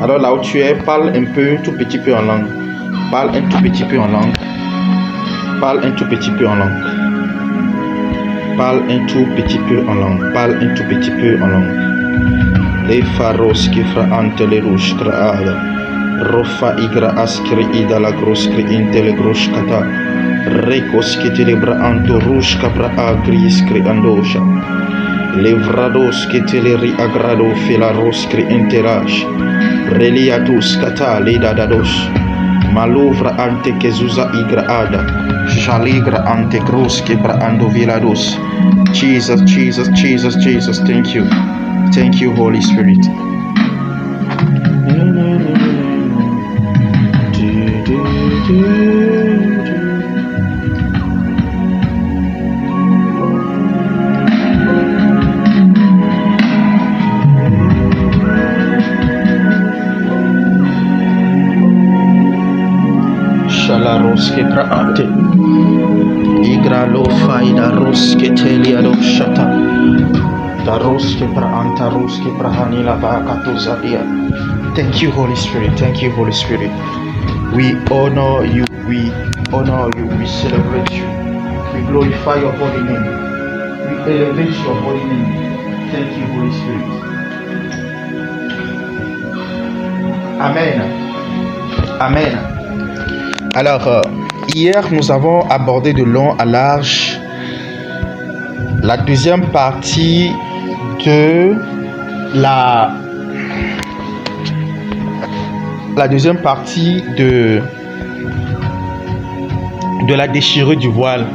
Alors là où tu es, parle un peu, tout petit peu en langue. Parle un tout petit peu en langue. Parle un tout petit peu en langue. Parle un tout petit peu en langue. Parle un tout petit peu en langue. Les pharos qui fra ante les rouges kraada. Rofa igra askri ida la groskri intele groskata. Rekos qui telebra anto rouge capra agris kri andosha. Levrados que teleri agrado filaros cri interash. Reliatus kata lidadados. Maluvra ante kezuza igra ada. Jaligra ante cruz quebra ando vilados. Jesus, Jesus, Jesus, Jesus. Thank you. Thank you, Holy Spirit. Roske praate igra lo faida roske telia lo shata da roske praanta roske prahani la vakato zadia. Thank you, Holy Spirit. Thank you, Holy Spirit. We honor you. We honor you. We celebrate you. We glorify your holy name. We elevate your holy name. Thank you, Holy Spirit. Amen. Amen. Alors, hier, nous avons abordé de long à large la deuxième partie de la déchirure du voile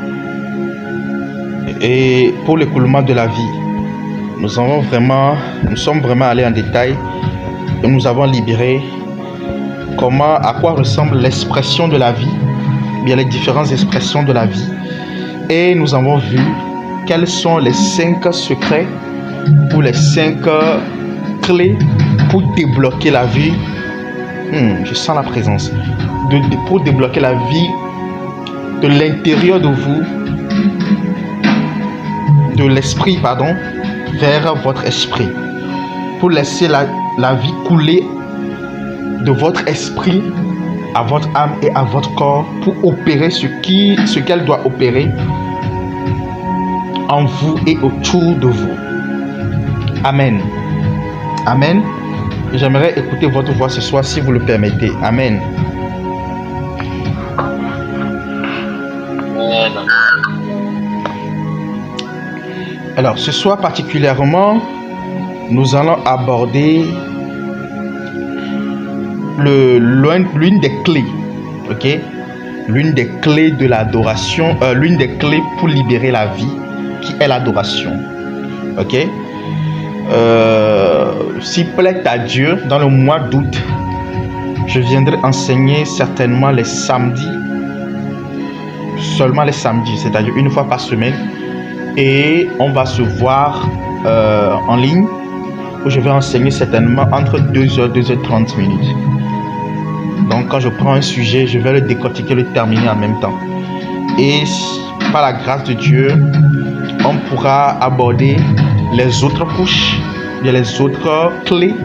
et pour l'écoulement de la vie. Nous sommes vraiment allés en détail et nous avons libéré à quoi ressemble l'expression de la vie, bien les différentes expressions de la vie. Et nous avons vu quels sont les 5 secrets ou les 5 clés pour débloquer la vie. Je sens la présence. Pour débloquer la vie de l'intérieur de vous, de l'esprit, vers votre esprit. Pour laisser la vie couler de votre esprit à votre âme et à votre corps pour opérer ce qu'elle doit opérer en vous et autour de vous. Amen. Amen. J'aimerais écouter votre voix ce soir si vous le permettez. Amen. Alors, ce soir particulièrement, nous allons aborder l'une des clés, ok, l'une des clés de l'adoration, l'une des clés pour libérer la vie, qui est l'adoration, ok. S'il plaît à Dieu, dans le mois d'août, je viendrai enseigner certainement les samedis, seulement les samedis, c'est-à-dire une fois par semaine, et on va se voir en ligne, où je vais enseigner certainement entre 2h, 2h30 minutes. Donc quand je prends un sujet, je vais le décortiquer, le terminer en même temps. Et par la grâce de Dieu, on pourra aborder les autres couches, les autres clés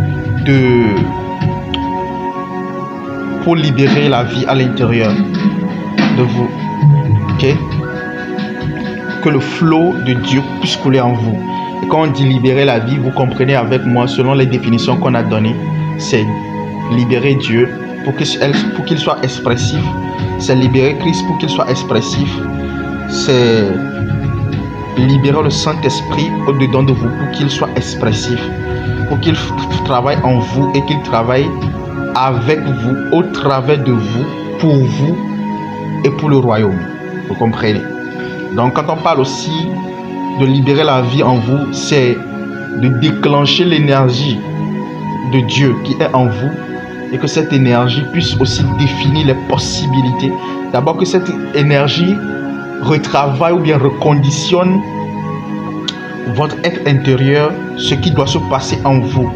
pour libérer la vie à l'intérieur de vous. Ok? Que le flot de Dieu puisse couler en vous. Et quand on dit libérer la vie, vous comprenez avec moi, selon les définitions qu'on a données, c'est libérer Dieu pour qu'il soit expressif. C'est libérer Christ pour qu'il soit expressif. C'est libérer le Saint-Esprit au-dedans de vous pour qu'il soit expressif. Pour qu'il travaille en vous et qu'il travaille avec vous, au travers de vous, pour vous et pour le royaume. Vous comprenez? Donc quand on parle aussi de libérer la vie en vous, c'est de déclencher l'énergie de Dieu qui est en vous et que cette énergie puisse aussi définir les possibilités. D'abord que cette énergie retravaille ou bien reconditionne votre être intérieur, ce qui doit se passer en vous,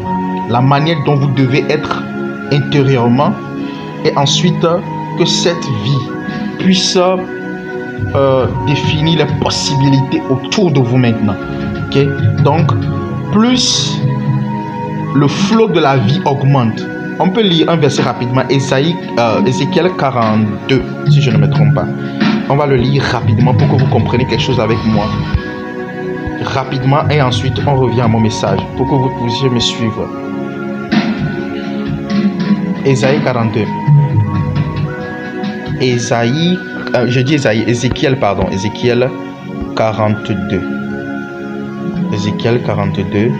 la manière dont vous devez être intérieurement, et ensuite que cette vie puisse définir les possibilités autour de vous maintenant. Okay? Donc, plus le flot de la vie augmente. On peut lire un verset rapidement, Ézéchiel 42, si je ne me trompe pas. On va le lire rapidement pour que vous compreniez quelque chose avec moi. Rapidement, et ensuite on revient à mon message pour que vous puissiez me suivre. Ésaïe 42. Ézéchiel 42. Ézéchiel 42.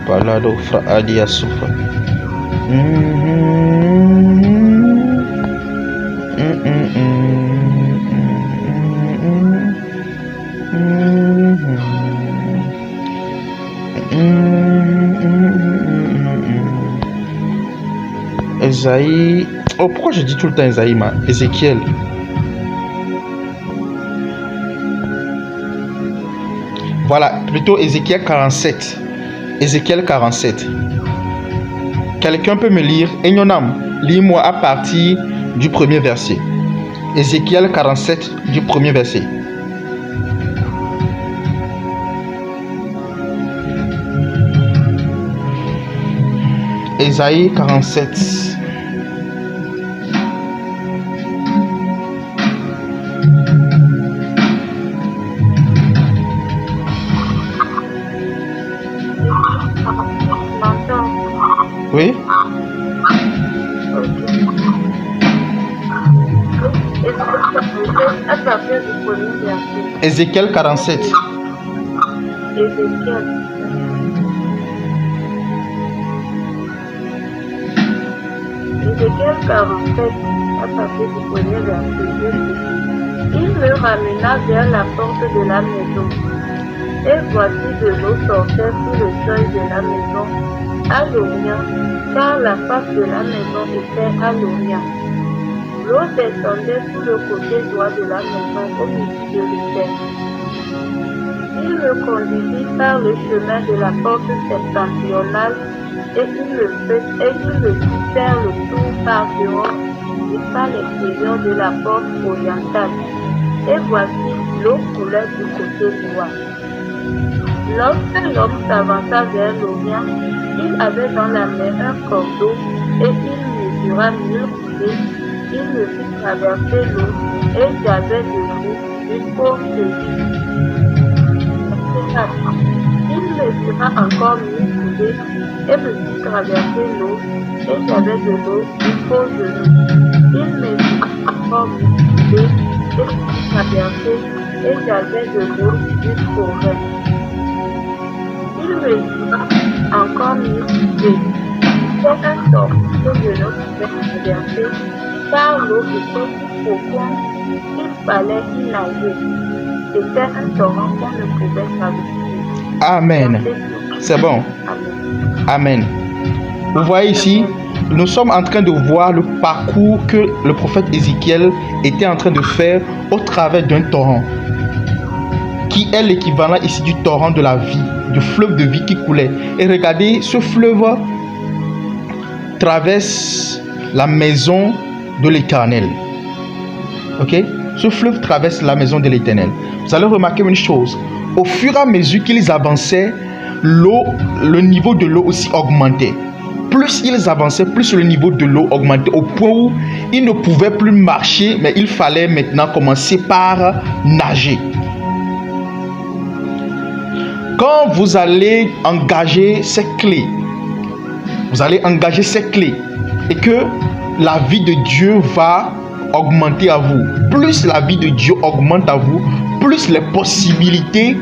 Palado fra adia sufa. Ésaïe. Oh, pourquoi je dis tout le temps Ésaïe, Ézéchiel. Voilà, plutôt Ézéchiel 47. Ézéchiel 47. Quelqu'un peut me lire? Enyonam, lis-moi à partir du premier verset. Ézéchiel 47 du premier verset. Ésaïe 47. Oui. Ézéchiel 47. Ézéchiel 47, à partir du premier verset. Il me ramena vers la porte de la maison. Et voici de l'eau sortait sous le seuil de la maison, à l'orient, car la face de la maison était à l'orient. L'eau descendait sous le côté droit de la maison au milieu de l'autel. Il me conduisit par le chemin de la porte septentrionale et il me fit faire le tour par dehors et par l'extérieur de la porte orientale. Et voici, l'eau coulait du côté droit. Lorsque l'homme s'avança vers l'orient, il avait dans la main un cordeau et il mesura 1000 coudées. Il me fit traverser l'eau et j'avais de l'eau jusqu'aux chevilles. Il mesura encore 1000 coudées et me fit traverser l'eau et j'avais de l'eau jusqu'aux genoux. Il mesura encore 1000 coudées et me fit traverser et j'avais de l'eau jusqu'aux reins. Il mesura encore 1000 coudées. C'est un torrent que je ne pouvais traverser car l'eau était si profonde qu'il fallait y nager. C'était un torrent qu'on ne pouvait traverser. Amen. C'est bon. Amen. Vous voyez ici, nous sommes en train de voir le parcours que le prophète Ézéchiel était en train de faire au travers d'un torrent, qui est l'équivalent ici du torrent de la vie, du fleuve de vie qui coulait. Et regardez, ce fleuve traverse la maison de l'Éternel. Ok? Ce fleuve traverse la maison de l'Éternel. Vous allez remarquer une chose. Au fur et à mesure qu'ils avançaient, le niveau de l'eau aussi augmentait. Plus ils avançaient, plus le niveau de l'eau augmentait au point où ils ne pouvaient plus marcher, mais il fallait maintenant commencer par nager. Quand vous allez engager ces clés, et que la vie de Dieu va augmenter à vous. Plus la vie de Dieu augmente à vous, plus les possibilités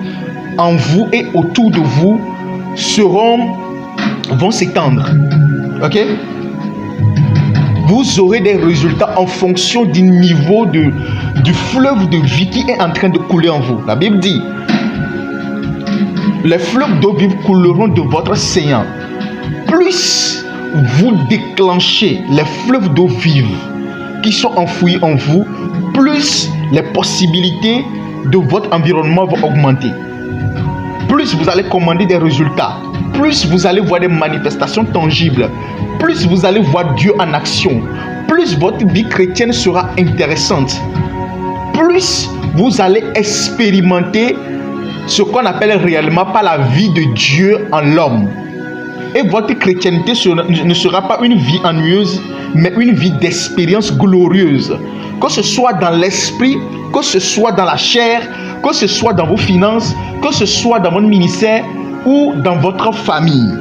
en vous et autour de vous vont s'étendre. Ok? Vous aurez des résultats en fonction du niveau du fleuve de vie qui est en train de couler en vous. La Bible dit, les fleuves d'eau vive couleront de votre séant. Plus vous déclenchez les fleuves d'eau vive qui sont enfouis en vous, plus les possibilités de votre environnement vont augmenter. Plus vous allez commander des résultats, plus vous allez voir des manifestations tangibles, plus vous allez voir Dieu en action, plus votre vie chrétienne sera intéressante, plus vous allez expérimenter ce qu'on appelle réellement pas la vie de Dieu en l'homme. Et votre chrétienté ne sera pas une vie ennuyeuse, mais une vie d'expérience glorieuse. Que ce soit dans l'esprit, que ce soit dans la chair, que ce soit dans vos finances, que ce soit dans votre ministère ou dans votre famille.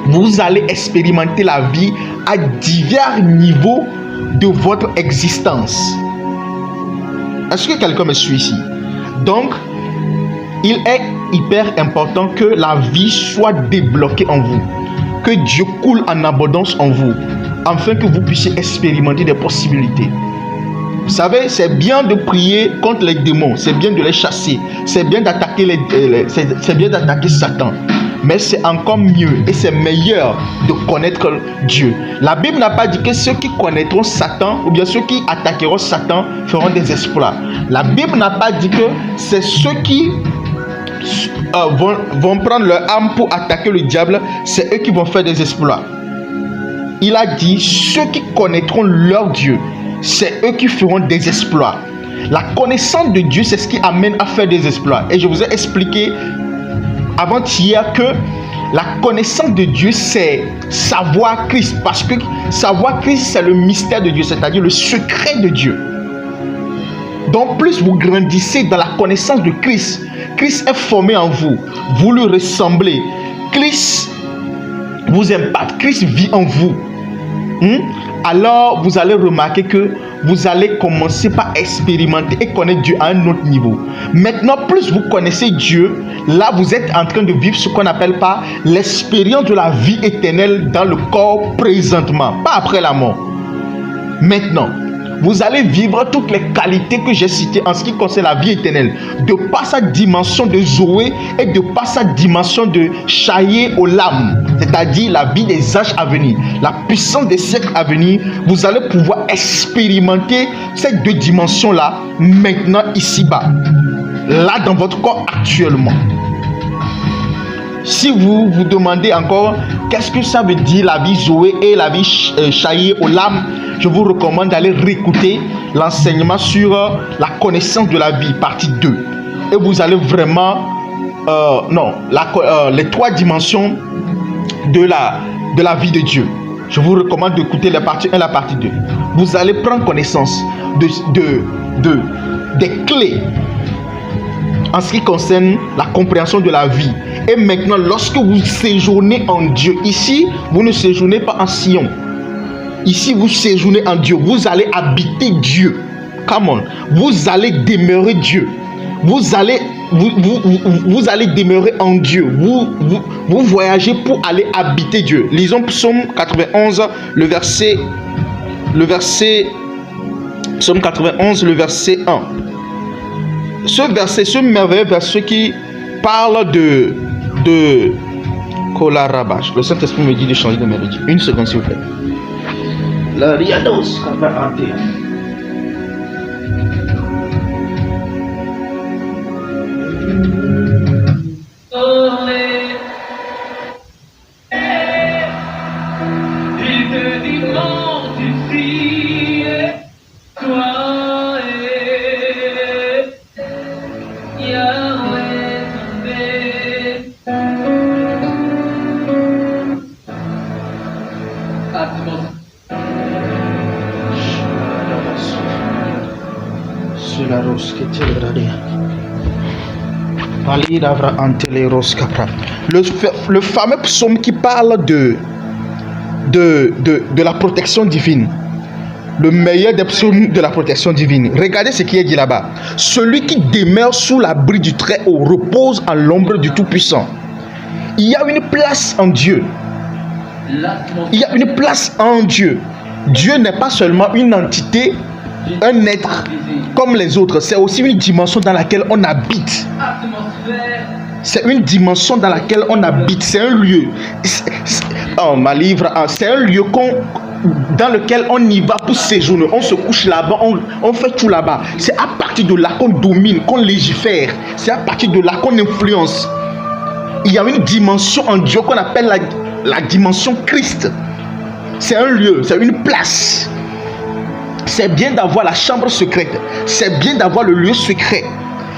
Vous allez expérimenter la vie à divers niveaux de votre existence. Est-ce que quelqu'un me suit ici? Donc, il est hyper important que la vie soit débloquée en vous, que Dieu coule en abondance en vous, afin que vous puissiez expérimenter des possibilités. Vous savez, c'est bien de prier contre les démons, c'est bien de les chasser, c'est bien d'attaquer c'est bien d'attaquer Satan. Mais c'est encore mieux et c'est meilleur de connaître Dieu. La Bible n'a pas dit que ceux qui connaîtront Satan ou bien ceux qui attaqueront Satan feront des exploits. La Bible n'a pas dit que c'est ceux qui vont prendre leur arme pour attaquer le diable, c'est eux qui vont faire des exploits. Il a dit ceux qui connaîtront leur Dieu, c'est eux qui feront des exploits. La connaissance de Dieu, c'est ce qui amène à faire des exploits. Et je vous ai expliqué avant-hier que la connaissance de Dieu, c'est savoir Christ. Parce que savoir Christ, c'est le mystère de Dieu, c'est-à-dire le secret de Dieu. Donc, plus vous grandissez dans la connaissance de Christ, Christ est formé en vous, vous lui ressemblez, Christ vous impacte, Christ vit en vous. Alors, vous allez remarquer que vous allez commencer par expérimenter et connaître Dieu à un autre niveau. Maintenant, plus vous connaissez Dieu, là, vous êtes en train de vivre ce qu'on appelle pas l'expérience de la vie éternelle dans le corps présentement, pas après la mort. Maintenant, vous allez vivre toutes les qualités que j'ai citées en ce qui concerne la vie éternelle, de par sa dimension de Zoé et de par sa dimension de Chaye Olam, c'est-à-dire la vie des âges à venir, la puissance des siècles à venir. Vous allez pouvoir expérimenter ces deux dimensions-là maintenant ici-bas, là dans votre corps actuellement. Si vous vous demandez encore qu'est-ce que ça veut dire la vie Zoé et la vie Chaye Olam, je vous recommande d'aller réécouter l'enseignement sur la connaissance de la vie, partie 2. Et vous allez vraiment... les trois dimensions de la vie de Dieu. Je vous recommande d'écouter la partie 1 et la partie 2. Vous allez prendre connaissance des clés en ce qui concerne la compréhension de la vie. Et maintenant, lorsque vous séjournez en Dieu, ici, vous ne séjournez pas en Sion. Ici, vous séjournez en Dieu. Vous allez habiter Dieu. Come on. Vous allez demeurer Dieu. Vous allez demeurer en Dieu. Vous voyagez pour aller habiter Dieu. Lisons Psaume 91, Psaume 91, le verset 1. Ce merveilleux verset qui parle de Kolarabash. Le Saint-Esprit me dit de changer de mélodie. Une seconde, s'il vous plaît. La riados kabarate. Il te dit monte ici, toi et Yahweh tombé. Le fameux psaume qui parle de la protection divine, le meilleur des psaumes de la protection divine. Regardez ce qui est dit là-bas. Celui qui demeure sous l'abri du Très-Haut repose en l'ombre du Tout-Puissant. Il y a une place en Dieu. Il y a une place en Dieu. Dieu n'est pas seulement une entité, un être comme les autres. C'est aussi une dimension dans laquelle on habite. C'est une dimension dans laquelle on habite. C'est un lieu. C'est un lieu dans lequel on y va pour séjourner. On se couche là-bas, on fait tout là-bas. C'est à partir de là qu'on domine, qu'on légifère. C'est à partir de là qu'on influence. Il y a une dimension en Dieu qu'on appelle la dimension Christ. C'est un lieu, c'est une place. C'est bien d'avoir la chambre secrète. C'est bien d'avoir le lieu secret.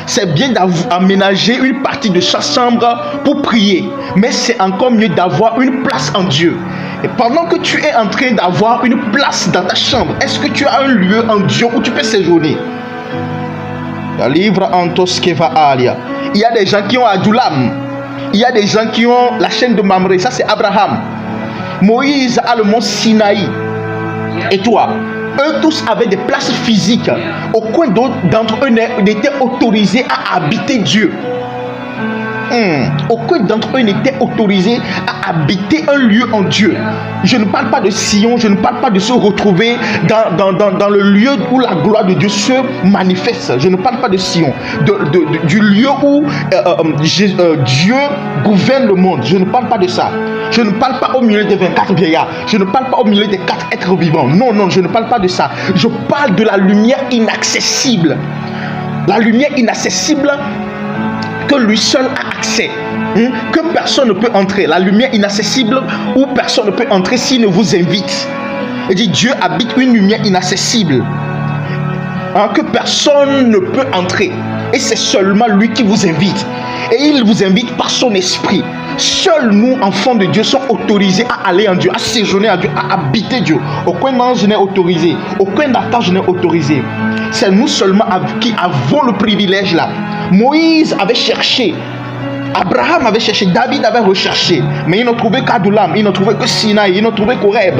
C'est bien d'aménager une partie de chaque chambre pour prier. Mais c'est encore mieux d'avoir une place en Dieu. Et pendant que tu es en train d'avoir une place dans ta chambre, est-ce que tu as un lieu en Dieu où tu peux séjourner? Il y a des gens qui ont Adullam. Il y a des gens qui ont la chaîne de Mamré. Ça, c'est Abraham. Moïse a le mont Sinaï. Et toi? Eux tous avaient des places physiques. Aucun d'entre eux n'était autorisé à habiter Dieu. Aucun d'entre eux n'était autorisé à habiter un lieu en Dieu. Je ne parle pas de Sion, je ne parle pas de se retrouver dans le lieu où la gloire de Dieu se manifeste. Je ne parle pas de Sion, du lieu où Dieu gouverne le monde. Je ne parle pas de ça. Je ne parle pas au milieu des 24 vieillards. Je ne parle pas au milieu des 4 êtres vivants. Non, non, je ne parle pas de ça. Je parle de la lumière inaccessible. La lumière inaccessible que lui seul a accès, que personne ne peut entrer. La lumière inaccessible où personne ne peut entrer s'il ne vous invite. Il dit Dieu habite une lumière inaccessible, que personne ne peut entrer. Et c'est seulement lui qui vous invite. Et il vous invite par son esprit. Seuls nous, enfants de Dieu, sommes autorisés à aller en Dieu, à séjourner en Dieu, à habiter Dieu. Aucun ange n'est autorisé, aucun archange n'est autorisé. C'est nous seulement qui avons le privilège là. Moïse avait cherché, Abraham avait cherché, David avait recherché, mais ils n'ont trouvé qu'Adullam, ils n'ont trouvé que Sinaï, ils n'ont trouvé qu'Horeb,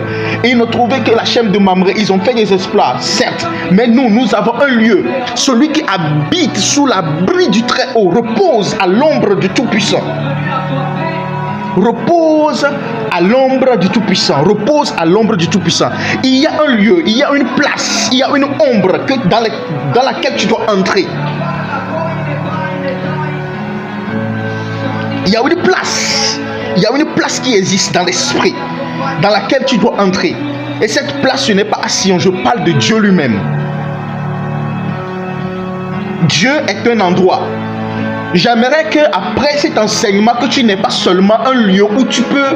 ils n'ont trouvé que la chaîne de Mamré. Ils ont fait des exploits, certes, mais nous avons un lieu. Celui qui habite sous l'abri du Très-Haut repose à l'ombre du Tout-Puissant. Repose à l'ombre du Tout-Puissant. Repose à l'ombre du Tout-Puissant. Il y a un lieu, il y a une place, il y a une ombre dans laquelle tu dois entrer. Il y a une place. Il y a une place qui existe dans l'esprit, dans laquelle tu dois entrer. Et cette place, ce n'est pas à Sion. Je parle de Dieu lui-même. Dieu est un endroit. J'aimerais qu'après cet enseignement, que tu n'aies pas seulement un lieu où tu peux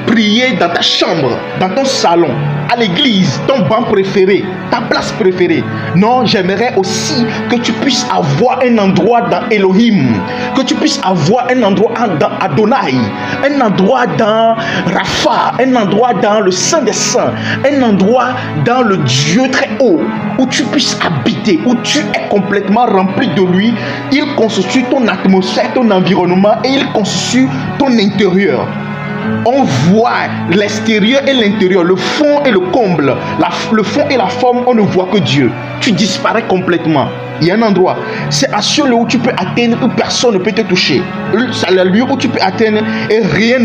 prier dans ta chambre, dans ton salon, à l'église, ton banc préféré, ta place préférée. Non, j'aimerais aussi que tu puisses avoir un endroit dans Elohim, que tu puisses avoir un endroit dans Adonai, un endroit dans Rapha, un endroit dans le Saint des Saints, un endroit dans le Dieu très haut, où tu puisses habiter, où tu es complètement rempli de lui. Il constitue ton atmosphère, ton environnement, et il constitue ton intérieur. On voit l'extérieur et l'intérieur, le fond et le comble, le fond et la forme, on ne voit que Dieu. Tu disparais complètement. Il y a un endroit, c'est à ce lieu où tu peux atteindre où personne ne peut te toucher. C'est le lieu où tu peux atteindre et rien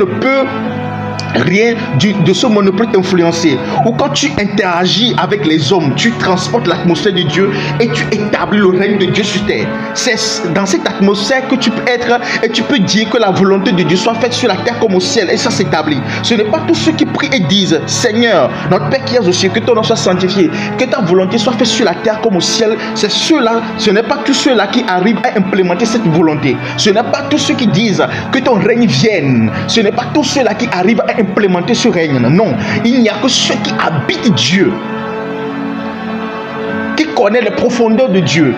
de ce monde ne peut t'influencer. Ou quand tu interagis avec les hommes, tu transportes l'atmosphère de Dieu et tu établis le règne de Dieu sur terre. C'est dans cette atmosphère que tu peux être et tu peux dire que la volonté de Dieu soit faite sur la terre comme au ciel, et ça s'établit. Ce n'est pas tous ceux qui prient et disent Seigneur, notre Père qui es aux cieux, que ton nom soit sanctifié, que ta volonté soit faite sur la terre comme au ciel. C'est ceux-là, ce n'est pas tous ceux-là qui arrivent à implémenter cette volonté. Ce n'est pas tous ceux qui disent que ton règne vienne. Ce n'est pas tous ceux-là qui arrivent à implémenter ce règne. Non, il n'y a que ceux qui habitent Dieu, qui connaissent les profondeurs de Dieu,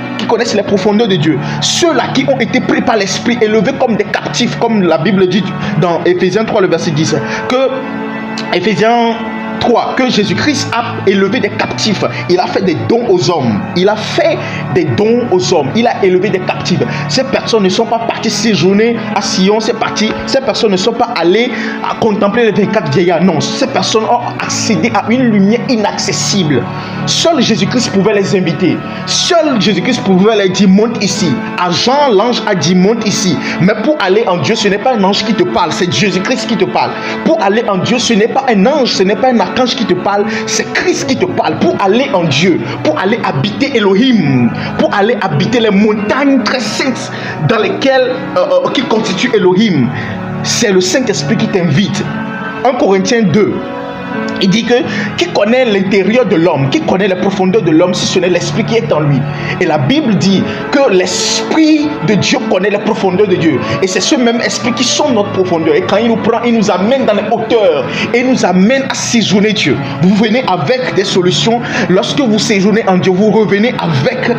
ceux-là qui ont été pris par l'esprit, élevés comme des captifs, comme la Bible dit dans Ephésiens 3 le verset 10, que Ephésiens 3, que Jésus-Christ a élevé des captifs. Il a fait des dons aux hommes. Il a élevé des captifs. Ces personnes ne sont pas parties séjourner à Sion. Ces personnes ne sont pas allées à contempler les 24 vieillards. Non, ces personnes ont accédé à une lumière inaccessible. Seul Jésus-Christ pouvait les inviter. Seul Jésus-Christ pouvait leur dire monte ici. À Jean, l'ange a dit monte ici. Mais pour aller en Dieu, ce n'est pas un ange qui te parle, c'est Jésus-Christ qui te parle. Pour aller en Dieu, ce n'est pas un ange, ce n'est pas un archange qui te parle, c'est Christ qui te parle. Pour aller en Dieu, pour aller habiter Elohim, pour aller habiter les montagnes très saintes dans lesquelles qui constituent Elohim, c'est le Saint-Esprit qui t'invite. 1 Corinthiens 2 Il dit que qui connaît l'intérieur de l'homme, qui connaît les profondeurs de l'homme, si ce n'est l'esprit qui est en lui. Et la Bible dit que l'esprit de Dieu connaît les profondeurs de Dieu. Et c'est ce même esprit qui sont notre profondeur. Et quand il nous prend, il nous amène dans les hauteurs et nous amène à séjourner Dieu. Vous venez avec des solutions. Lorsque vous séjournez en Dieu, vous revenez avec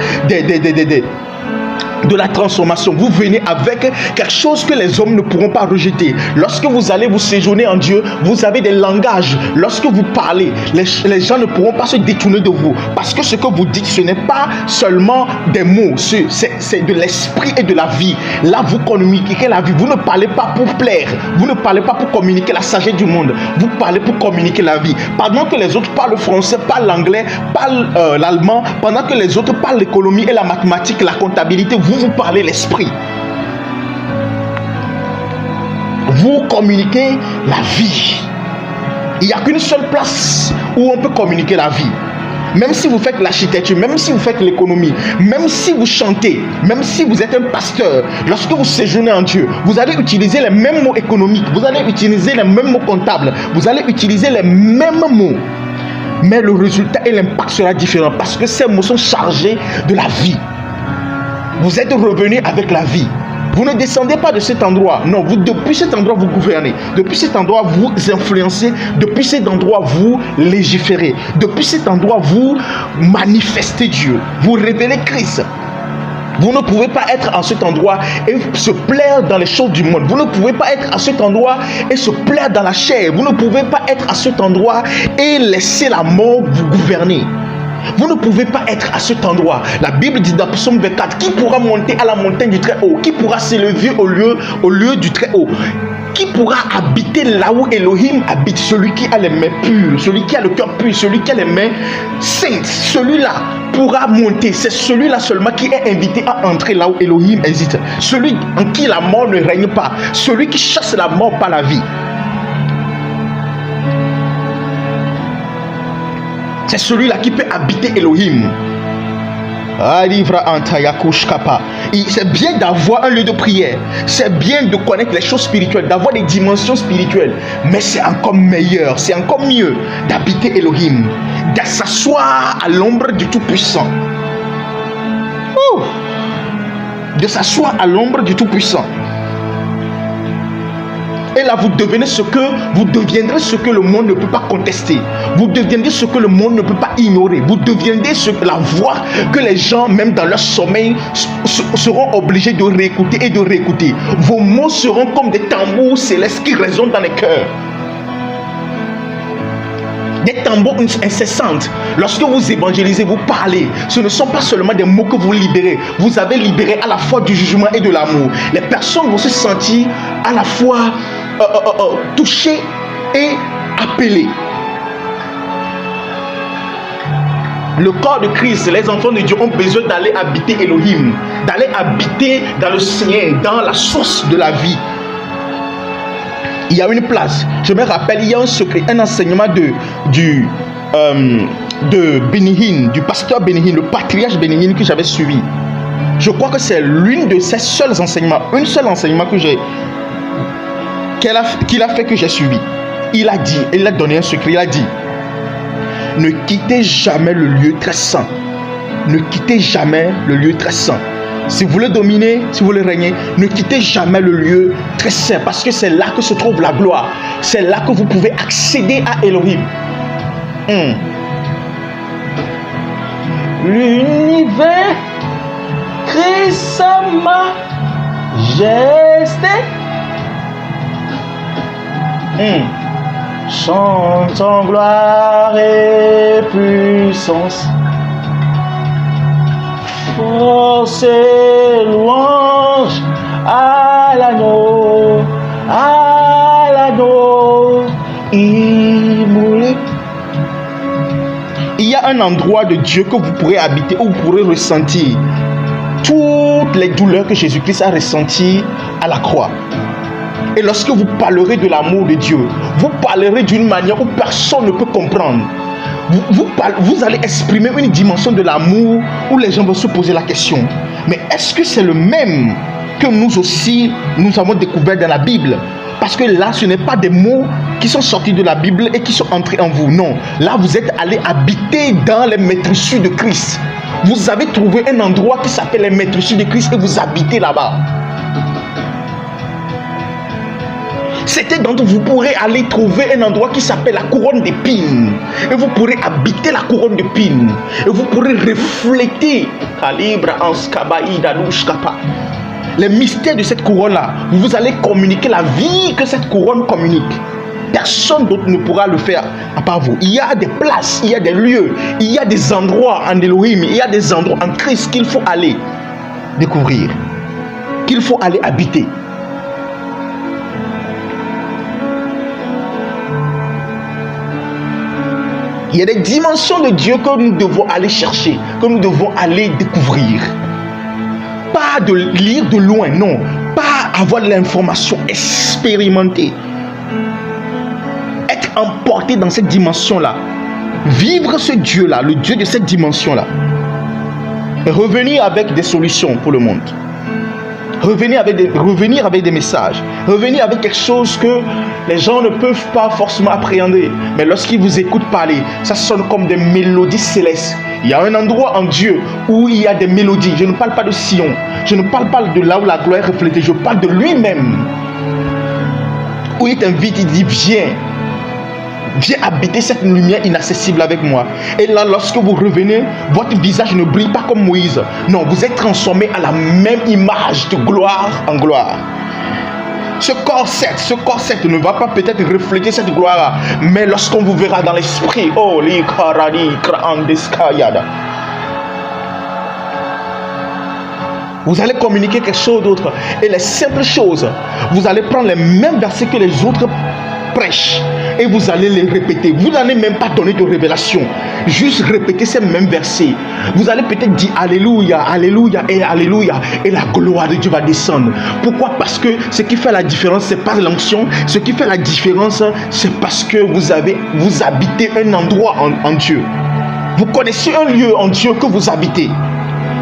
de la transformation. Vous venez avec quelque chose que les hommes ne pourront pas rejeter. Lorsque vous allez vous séjourner en Dieu, vous avez des langages. Lorsque vous parlez, les gens ne pourront pas se détourner de vous. Parce que ce que vous dites, ce n'est pas seulement des mots. C'est de l'esprit et de la vie. Là, vous communiquez la vie. Vous ne parlez pas pour plaire. Vous ne parlez pas pour communiquer la sagesse du monde. Vous parlez pour communiquer la vie. Pendant que les autres parlent le français, parlent l'anglais, parlent l'allemand, pendant que les autres parlent l'économie et la mathématique, la comptabilité, vous parlez l'esprit. Vous communiquez la vie. Il n'y a qu'une seule place où on peut communiquer la vie. Même si vous faites l'architecture, même si vous faites l'économie, même si vous chantez, même si vous êtes un pasteur, lorsque vous séjournez en Dieu, vous allez utiliser les mêmes mots économiques, vous allez utiliser les mêmes mots comptables, vous allez utiliser les mêmes mots. Mais le résultat et l'impact sera différent parce que ces mots sont chargés de la vie. Vous êtes revenu avec la vie. Vous ne descendez pas de cet endroit. Non, depuis cet endroit, vous gouvernez. Depuis cet endroit, vous influencez. Depuis cet endroit, vous légiférez. Depuis cet endroit, vous manifestez Dieu. Vous révélez Christ. Vous ne pouvez pas être en cet endroit et se plaire dans les choses du monde. Vous ne pouvez pas être à cet endroit et se plaire dans la chair. Vous ne pouvez pas être à cet endroit et laisser la mort vous gouverner. Vous ne pouvez pas être à cet endroit. La Bible dit dans Psaume 24, qui pourra monter à la montagne du Très-Haut? Qui pourra s'élever au lieu du Très-Haut? Qui pourra habiter là où Elohim habite? Celui qui a les mains pures, celui qui a le cœur pur, celui qui a les mains saintes. Celui-là pourra monter. C'est celui-là seulement qui est invité à entrer là où Elohim hésite. Celui en qui la mort ne règne pas. Celui qui chasse la mort par la vie. C'est celui-là qui peut habiter Elohim. C'est bien d'avoir un lieu de prière. C'est bien de connaître les choses spirituelles, d'avoir des dimensions spirituelles. Mais c'est encore meilleur, c'est encore mieux d'habiter Elohim, de s'asseoir à l'ombre du Tout-Puissant. De s'asseoir à l'ombre du Tout-Puissant. Et là, vous deviendrez ce que le monde ne peut pas contester. Vous deviendrez ce que le monde ne peut pas ignorer. Vous deviendrez la voix que les gens, même dans leur sommeil, seront obligés de réécouter et de réécouter. Vos mots seront comme des tambours célestes qui résonnent dans les cœurs. Des tambours incessantes. Lorsque vous évangélisez, vous parlez. Ce ne sont pas seulement des mots que vous libérez. Vous avez libéré à la fois du jugement et de l'amour. Les personnes vont se sentir à la fois touchées et appelées. Le corps de Christ, les enfants de Dieu ont besoin d'aller habiter Elohim, d'aller habiter dans le Seigneur, dans la source de la vie. Il y a une place. Je me rappelle, il y a un secret, un enseignement de Benny Hinn, du pasteur Benny Hinn, le patriarche Benny Hinn que j'avais suivi. Je crois que c'est l'une de ses seuls enseignements, un seul enseignement qu'il a fait que j'ai suivi. Il a donné un secret, il a dit: ne quittez jamais le lieu très saint. Ne quittez jamais le lieu très saint. Si vous voulez dominer, si vous voulez régner, ne quittez jamais le lieu très saint, parce que c'est là que se trouve la gloire. C'est là que vous pouvez accéder à Elohim. L'univers, Christ sa majesté. Chante en gloire et puissance. Force et louange à l'agneau immolé. Il y a un endroit de Dieu que vous pourrez habiter, où vous pourrez ressentir toutes les douleurs que Jésus-Christ a ressenties à la croix. Et lorsque vous parlerez de l'amour de Dieu, vous parlerez d'une manière où personne ne peut comprendre. Vous allez exprimer une dimension de l'amour où les gens vont se poser la question: mais est-ce que c'est le même que nous aussi nous avons découvert dans la Bible? Parce que là, ce n'est pas des mots qui sont sortis de la Bible et qui sont entrés en vous. Non. Là, vous êtes allé habiter dans les maîtresses de Christ. Vous avez trouvé un endroit qui s'appelle les maîtresses de Christ et vous habitez là-bas. Certains d'entre vous pourrez aller trouver un endroit qui s'appelle la couronne d'épines. Et vous pourrez habiter la couronne d'épines. Et vous pourrez refléter les mystères de cette couronne-là. Vous allez communiquer la vie que cette couronne communique. Personne d'autre ne pourra le faire à part vous. Il y a des places, il y a des lieux, il y a des endroits en Elohim, il y a des endroits en Christ qu'il faut aller découvrir, qu'il faut aller habiter. Il y a des dimensions de Dieu que nous devons aller chercher, que nous devons aller découvrir. Pas de lire de loin, non. Pas avoir de l'information, expérimenter. Être emporté dans cette dimension-là. Vivre ce Dieu-là, le Dieu de cette dimension-là. Revenir avec des solutions pour le monde. Revenir avec des messages. Revenir avec quelque chose que les gens ne peuvent pas forcément appréhender. Mais lorsqu'ils vous écoutent parler, ça sonne comme des mélodies célestes. Il y a un endroit en Dieu où il y a des mélodies. Je ne parle pas de Sion. Je ne parle pas de là où la gloire est reflétée. Je parle de lui-même. Où il t'invite, il dit viens. Viens habiter cette lumière inaccessible avec moi. Et là, lorsque vous revenez, votre visage ne brille pas comme Moïse. Non, vous êtes transformé à la même image de gloire en gloire. Ce corset ne va pas peut-être refléter cette gloire-là. Mais lorsqu'on vous verra dans l'esprit, oh, li karadi krandeskayada, vous allez communiquer quelque chose d'autre. Et les simples choses, vous allez prendre les mêmes versets que les autres prêchent et vous allez les répéter. Vous n'allez même pas donner de révélation, juste répéter ces mêmes versets. Vous allez peut-être dire Alléluia, Alléluia et Alléluia, et la gloire de Dieu va descendre. Pourquoi? Parce que ce qui fait la différence, c'est pas l'onction. Ce qui fait la différence, c'est parce que vous habitez un endroit en Dieu. Vous connaissez un lieu en Dieu que vous habitez.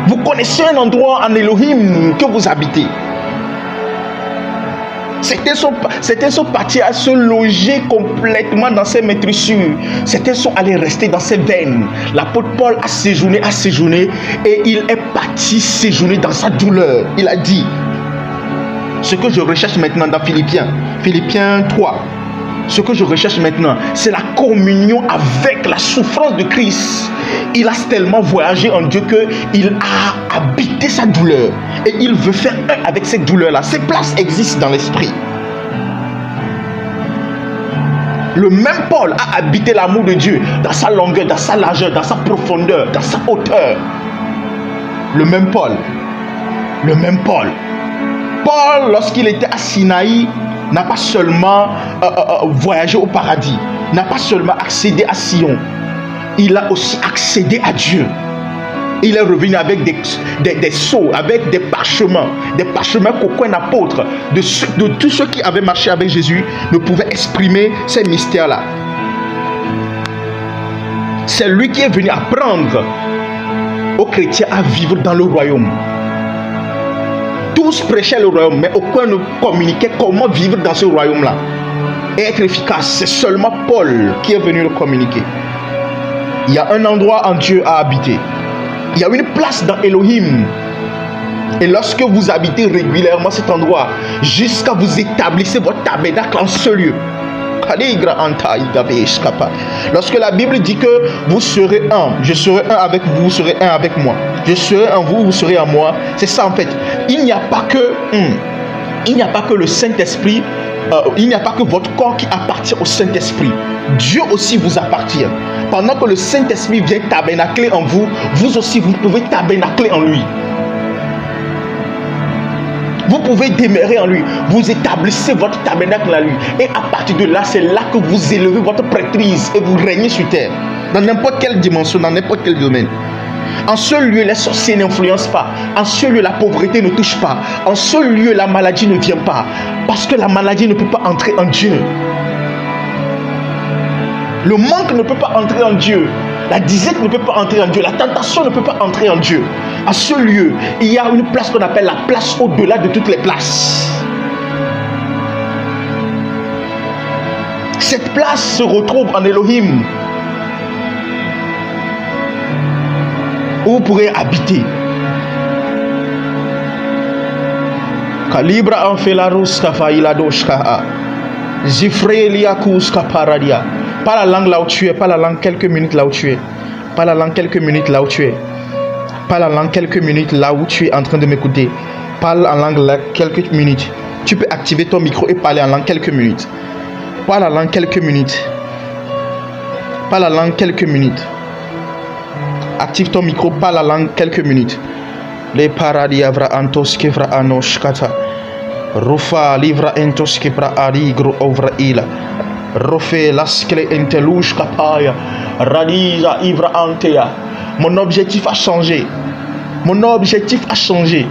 Vous connaissez un endroit en Elohim que vous habitez. Certains sont partis à se loger complètement dans ces maîtressures. Certains sont allés rester dans ces veines. L'apôtre Paul a séjourné et il est parti séjourner dans sa douleur. Il a dit, ce que je recherche maintenant dans Philippiens 3, ce que je recherche maintenant, c'est la communion avec la souffrance de Christ. Il a tellement voyagé en Dieu qu'il a habité sa douleur. Et il veut faire un avec cette douleur-là. Ces places existent dans l'esprit. Le même Paul a habité l'amour de Dieu dans sa longueur, dans sa largeur, dans sa profondeur, dans sa hauteur. Le même Paul. Paul, lorsqu'il était à Sinaï, n'a pas seulement voyagé au paradis, n'a pas seulement accédé à Sion, il a aussi accédé à Dieu. Il est revenu avec des sceaux, avec des parchemins qu'aucun apôtre de tous ceux qui avaient marché avec Jésus ne pouvait exprimer ces mystères-là. C'est lui qui est venu apprendre aux chrétiens à vivre dans le royaume. Tous prêchaient le royaume, mais aucun ne communiquait comment vivre dans ce royaume-là et être efficace. C'est seulement Paul qui est venu le communiquer. Il y a un endroit en Dieu à habiter. Il y a une place dans Elohim. Et lorsque vous habitez régulièrement cet endroit, jusqu'à vous établissez votre tabernacle en ce lieu. Lorsque la Bible dit que vous serez un, je serai un avec vous, vous serez un avec moi. Je serai en vous, vous serez en moi. C'est ça en fait. Il n'y a pas que le Saint-Esprit, il n'y a pas que votre corps qui appartient au Saint-Esprit. Dieu aussi vous appartient. Pendant que le Saint-Esprit vient tabernacler en vous, vous aussi vous pouvez tabernacler en lui. Vous pouvez demeurer en lui. Vous établissez votre tabernacle en lui. Et à partir de là, c'est là que vous élevez votre prêtrise et vous régnez sur terre. Dans n'importe quelle dimension, dans n'importe quel domaine. En ce lieu, les sorciers n'influencent pas. En ce lieu, la pauvreté ne touche pas. En ce lieu, la maladie ne vient pas. Parce que la maladie ne peut pas entrer en Dieu. Le manque ne peut pas entrer en Dieu. La disette ne peut pas entrer en Dieu. La tentation ne peut pas entrer en Dieu. À ce lieu, il y a une place qu'on appelle la place au-delà de toutes les places. cette place se retrouve en Elohim, où vous pourrez habiter. Kalibra anfelarus kafailadoshka. Zifreliakus kaparadia. Pas la langue là où tu es, pas la langue quelques minutes là où tu es. Pas la langue quelques minutes là où tu es. Pas la langue quelques minutes là où tu es en train de m'écouter. Parle en langue là quelques minutes. Tu peux activer ton micro et parler en langue quelques minutes. Pas la langue quelques minutes. Pas la langue quelques minutes. Active ton micro, pas la langue quelques minutes. Les paradis avra antos kevra anoshkata. Rufa livra entos kevra arigro ovra ila. Rofe laskele entelouche kapaya. Radiza ivra antea. Mon objectif a changé. Mon objectif a changé.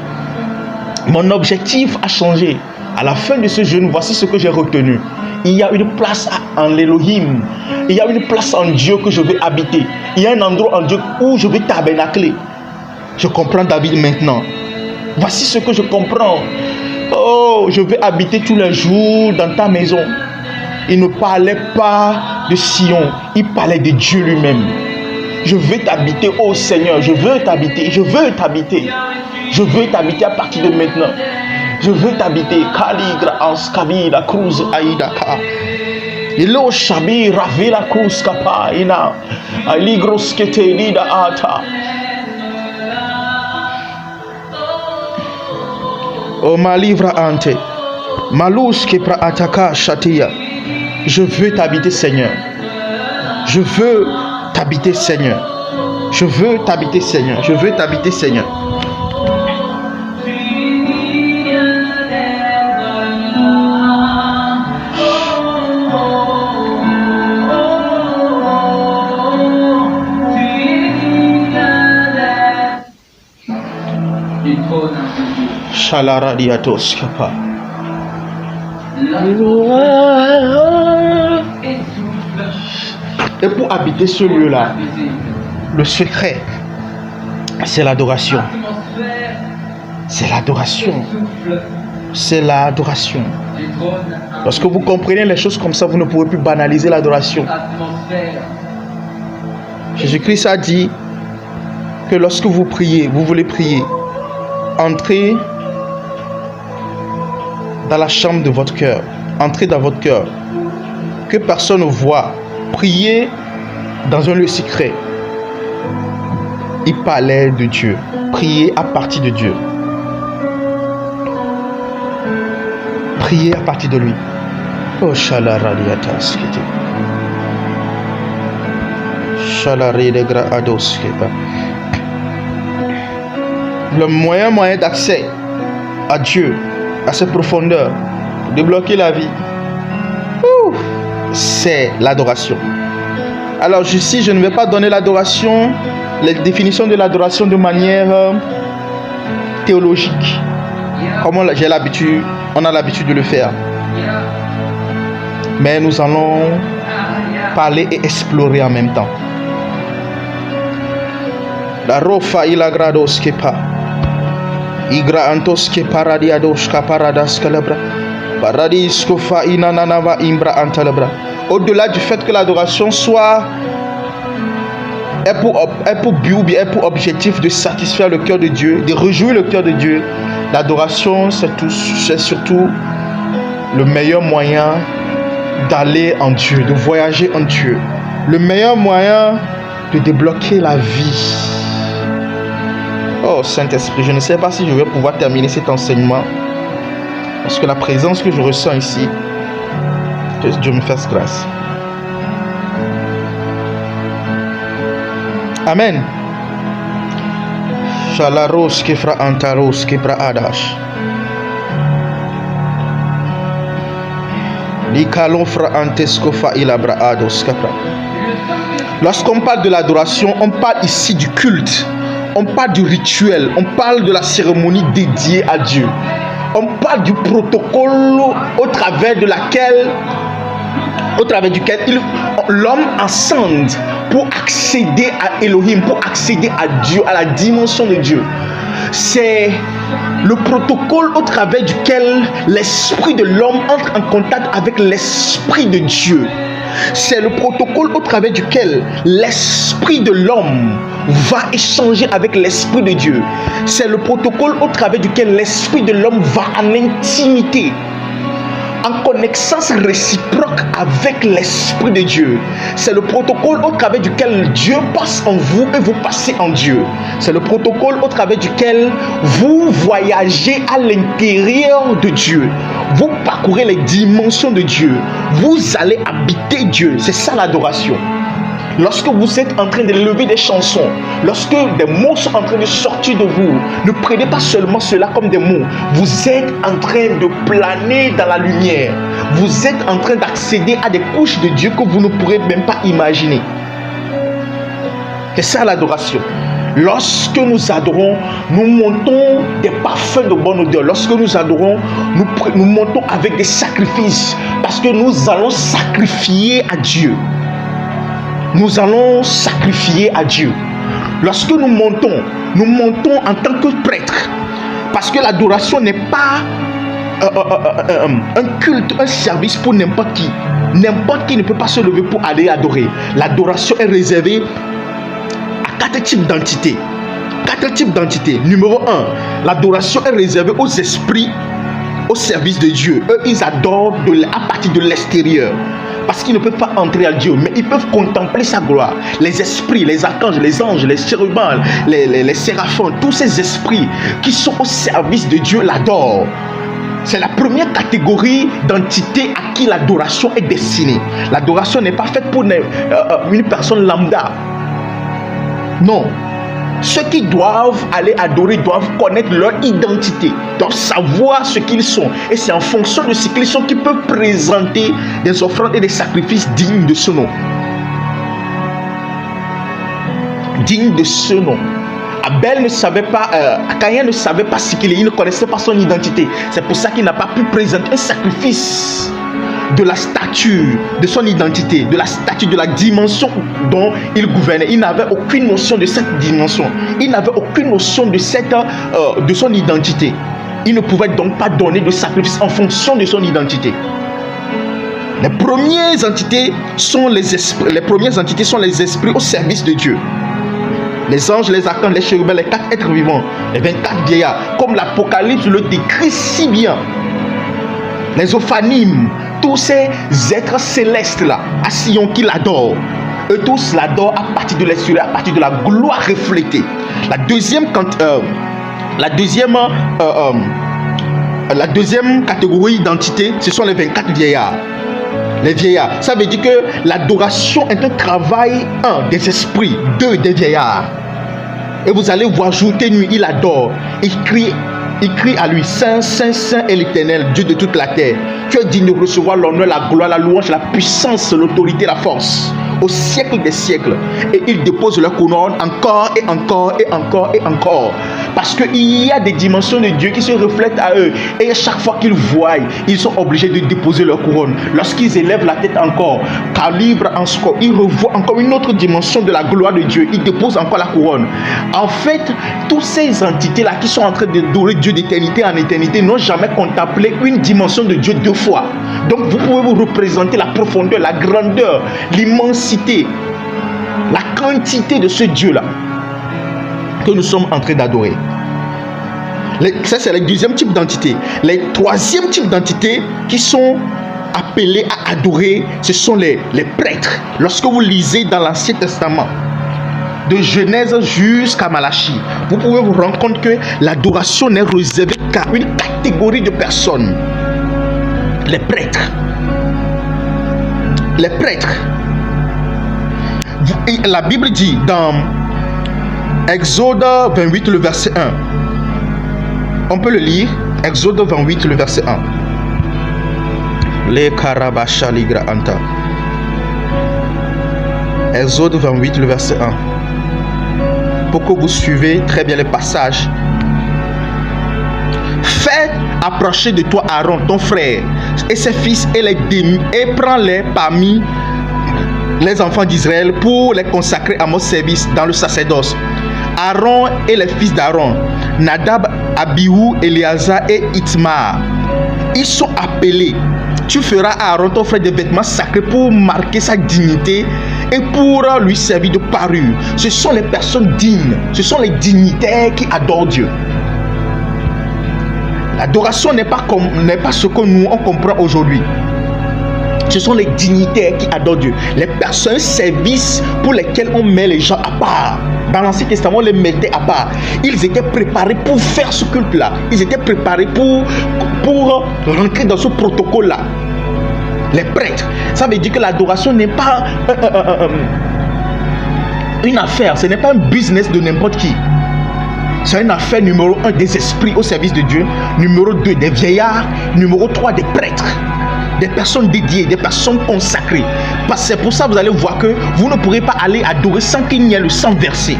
Mon objectif a changé. À la fin de ce jeûne, voici ce que j'ai retenu. Il y a une place en l'Elohim. Il y a une place en Dieu que je vais habiter. Il y a un endroit en Dieu où je vais tabernacler. Je comprends David maintenant. Voici ce que je comprends. Oh, je vais habiter tous les jours dans ta maison. Il ne parlait pas de Sion. Il parlait de Dieu lui-même. Je veux t'habiter, oh Seigneur. Je veux t'habiter. Je veux t'habiter. Je veux t'habiter à partir de maintenant. Je veux t'habiter. Kaligra anskabi la cruz aidaka. Ilo shabi ravi la cruz kapa ina. Aligros ketelida ata. Oh ma livra ante. Malus ke pra ataka shatia. Je veux t'habiter, Seigneur. Je veux t'habiter, Seigneur. Je veux t'habiter, Seigneur. Je veux t'habiter, Seigneur. Shalara diatos kapa. Et pour habiter ce lieu-là, le secret, c'est l'adoration. C'est l'adoration. C'est l'adoration. Lorsque vous comprenez les choses comme ça, vous ne pourrez plus banaliser l'adoration. Jésus-Christ a dit que lorsque vous priez, vous voulez prier, entrez dans la chambre de votre cœur. Entrez dans votre cœur. Que personne ne voit. Priez dans un lieu secret. Il parlait de Dieu. Priez à partir de Dieu. Priez à partir de lui. Oh, shalaradiatas. Shalaridegraados. Le moyen d'accès à Dieu, à ses profondeurs, débloquer la vie, c'est l'adoration. Alors ici, je ne vais pas donner l'adoration, les définitions de l'adoration de manière théologique, comme on a l'habitude de le faire. Mais nous allons parler et explorer en même temps. La rofa ilagrados kepa. Igra antos ke paradiados ka paradas kalabra. Paradis ko fa inanava imbra antalabra. Au-delà du fait que l'adoration soit pour but, est pour objectif de satisfaire le cœur de Dieu, de réjouir le cœur de Dieu, l'adoration c'est surtout le meilleur moyen d'aller en Dieu, de voyager en Dieu, le meilleur moyen de débloquer la vie. Oh Saint-Esprit, je ne sais pas si je vais pouvoir terminer cet enseignement, parce que la présence que je ressens ici, que Dieu me fasse grâce. Amen. Shalaros kefra antaros kefra adash. Likalon fra antesco fa ilabra ados kapra. Lorsqu'on parle de l'adoration, on parle ici du culte. On parle du rituel, on parle de la cérémonie dédiée à Dieu. On parle du protocole au travers duquel l'homme ascende pour accéder à Elohim, pour accéder à Dieu, à la dimension de Dieu. c'est le protocole au travers duquel l'esprit de l'homme entre en contact avec l'esprit de Dieu. C'est le protocole au travers duquel l'esprit de l'homme va échanger avec l'esprit de Dieu. C'est le protocole au travers duquel l'esprit de l'homme va en intimité, en connaissance réciproque avec l'Esprit de Dieu. C'est le protocole au travers duquel Dieu passe en vous et vous passez en Dieu. C'est le protocole au travers duquel vous voyagez à l'intérieur de Dieu. Vous parcourez les dimensions de Dieu. Vous allez habiter Dieu. C'est ça l'adoration. Lorsque vous êtes en train de lever des chansons, lorsque des mots sont en train de sortir de vous, ne prenez pas seulement cela comme des mots. Vous êtes en train de planer dans la lumière. Vous êtes en train d'accéder à des couches de Dieu que vous ne pourrez même pas imaginer. C'est ça l'adoration. Lorsque nous adorons, nous montons des parfums de bonne odeur. Lorsque nous adorons, nous montons avec des sacrifices. Parce que nous allons sacrifier à Dieu. Nous allons sacrifier à Dieu. Lorsque nous montons en tant que prêtre. Parce que l'adoration n'est pas un culte, un service pour n'importe qui. N'importe qui ne peut pas se lever pour aller adorer. L'adoration est réservée à 4 types d'entités. 4 types d'entités. Numéro 1, l'adoration est réservée aux esprits au service de Dieu. Eux, ils adorent à partir de l'extérieur. Parce qu'ils ne peuvent pas entrer à Dieu, mais ils peuvent contempler sa gloire. Les esprits, les archanges, les anges, les chérubins, les séraphins, tous ces esprits qui sont au service de Dieu l'adorent. C'est la première catégorie d'entités à qui l'adoration est destinée. L'adoration n'est pas faite pour une personne lambda. Non. Ceux qui doivent aller adorer doivent connaître leur identité, doivent savoir ce qu'ils sont. Et c'est en fonction de ce qu'ils sont qu'ils peuvent présenter des offrandes et des sacrifices dignes de ce nom. Dignes de ce nom. Abel ne savait pas, Caïn ne savait pas ce qu'il est, il ne connaissait pas son identité. C'est pour ça qu'il n'a pas pu présenter un sacrifice de la stature, de son identité, de la stature, de la dimension dont il gouvernait. Il n'avait aucune notion de cette dimension. Il n'avait aucune notion de son identité. Il ne pouvait donc pas donner de sacrifice en fonction de son identité. Les premières entités sont les esprits. Les premières entités sont les esprits au service de Dieu. Les anges, les archanges, les chérubins, les 4 êtres vivants, les 24 vieillards, comme l'Apocalypse le décrit si bien. Les ophanimes, tous ces êtres célestes-là, à Sion qui l'adorent, eux tous l'adorent à partir de l'extérieur, à partir de la gloire reflétée. La deuxième catégorie d'entités, ce sont les 24 vieillards. Les vieillards, ça veut dire que l'adoration est un travail, 1, des esprits, 2, des vieillards. Et vous allez voir jour et nuit, il adore, il crie à lui, Saint, Saint, Saint est l'Éternel, Dieu de toute la terre. Tu es digne de recevoir l'honneur, la gloire, la louange, la puissance, l'autorité, la force, au siècle des siècles. Et il dépose leur couronne encore et encore et encore et encore. Parce qu'il y a des dimensions de Dieu qui se reflètent à eux. Et à chaque fois qu'ils voient, ils sont obligés de déposer leur couronne. Lorsqu'ils élèvent la tête encore, calibrent en score, ils revoient encore une autre dimension de la gloire de Dieu. Ils déposent encore la couronne. En fait, toutes ces entités-là qui sont en train d'adorer Dieu d'éternité en éternité n'ont jamais contemplé une dimension de Dieu 2 fois. Donc vous pouvez vous représenter la profondeur, la grandeur, l'immensité, la quantité de ce Dieu-là que nous sommes en train d'adorer. Ça, c'est le deuxième type d'entité. Les troisième type d'entités qui sont appelés à adorer, ce sont les prêtres. Lorsque vous lisez dans l'Ancien Testament, de Genèse jusqu'à Malachie, vous pouvez vous rendre compte que l'adoration n'est réservée qu'à une catégorie de personnes. Les prêtres. Les prêtres. La Bible dit dans Exode 28, le verset 1. On peut le lire. Exode 28, le verset 1. Les Karabasha Ligra Anta. Exode 28, le verset 1. Pour que vous suivez très bien les passages. Fais approcher de toi Aaron, ton frère, et ses fils, et prends-les parmi les enfants d'Israël pour les consacrer à mon service dans le sacerdoce. Aaron et les fils d'Aaron, Nadab, Abihu, Éléazar et Itmar. Ils sont appelés. Tu feras à Aaron ton frère des vêtements sacrés pour marquer sa dignité et pour lui servir de parure. Ce sont les personnes dignes, ce sont les dignitaires qui adorent Dieu. L'adoration n'est pas ce que nous on comprend aujourd'hui. Ce sont les dignitaires qui adorent Dieu. Les personnes services pour lesquelles on met les gens à part. Dans l'Ancien Testament, on les mettait à part. Ils étaient préparés pour faire ce culte-là. Ils étaient préparés pour rentrer dans ce protocole-là. Les prêtres. Ça veut dire que l'adoration n'est pas une affaire. Ce n'est pas un business de n'importe qui. C'est une affaire numéro 1 des esprits au service de Dieu. Numéro 2 des vieillards. Numéro 3 des prêtres. Des personnes dédiées, des personnes consacrées. Parce que c'est pour ça que vous allez voir que vous ne pourrez pas aller adorer sans qu'il n'y ait le sang versé.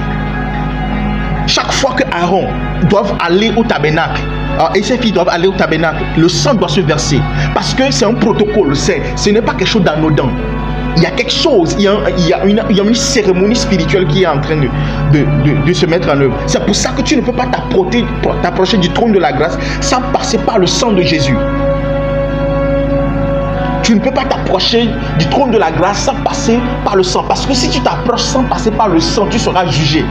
Chaque fois que Aaron doit aller au tabernacle, et ses filles doivent aller au tabernacle, le sang doit se verser. Parce que c'est un protocole, ce n'est pas quelque chose d'anodin. Il y a quelque chose, il y a une cérémonie spirituelle qui est en train de se mettre en œuvre. C'est pour ça que tu ne peux pas t'approcher du trône de la grâce sans passer par le sang de Jésus. Tu ne peux pas t'approcher du trône de la grâce sans passer par le sang. Parce que si tu t'approches sans passer par le sang, tu seras jugé.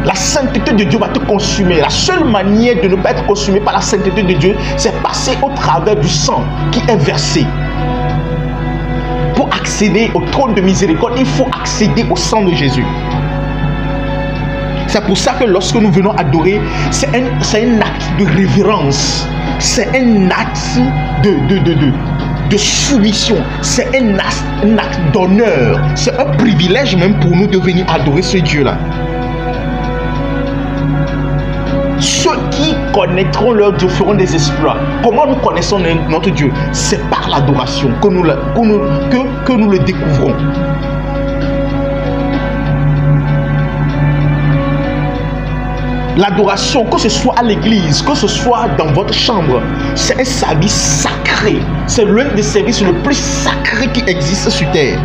La sainteté de Dieu va te consumer. La seule manière de ne pas être consumé par la sainteté de Dieu, c'est passer au travers du sang qui est versé. Pour accéder au trône de miséricorde, il faut accéder au sang de Jésus. C'est pour ça que lorsque nous venons adorer, c'est un acte de révérence. C'est un acte de soumission, c'est un acte d'honneur, c'est un privilège même pour nous de venir adorer ce Dieu-là. Ceux qui connaîtront leur Dieu feront des exploits. Comment nous connaissons notre Dieu? C'est par l'adoration que nous le découvrons. L'adoration, que ce soit à l'église, que ce soit dans votre chambre, c'est un service sacré. C'est l'un des services le plus sacré qui existe sur terre.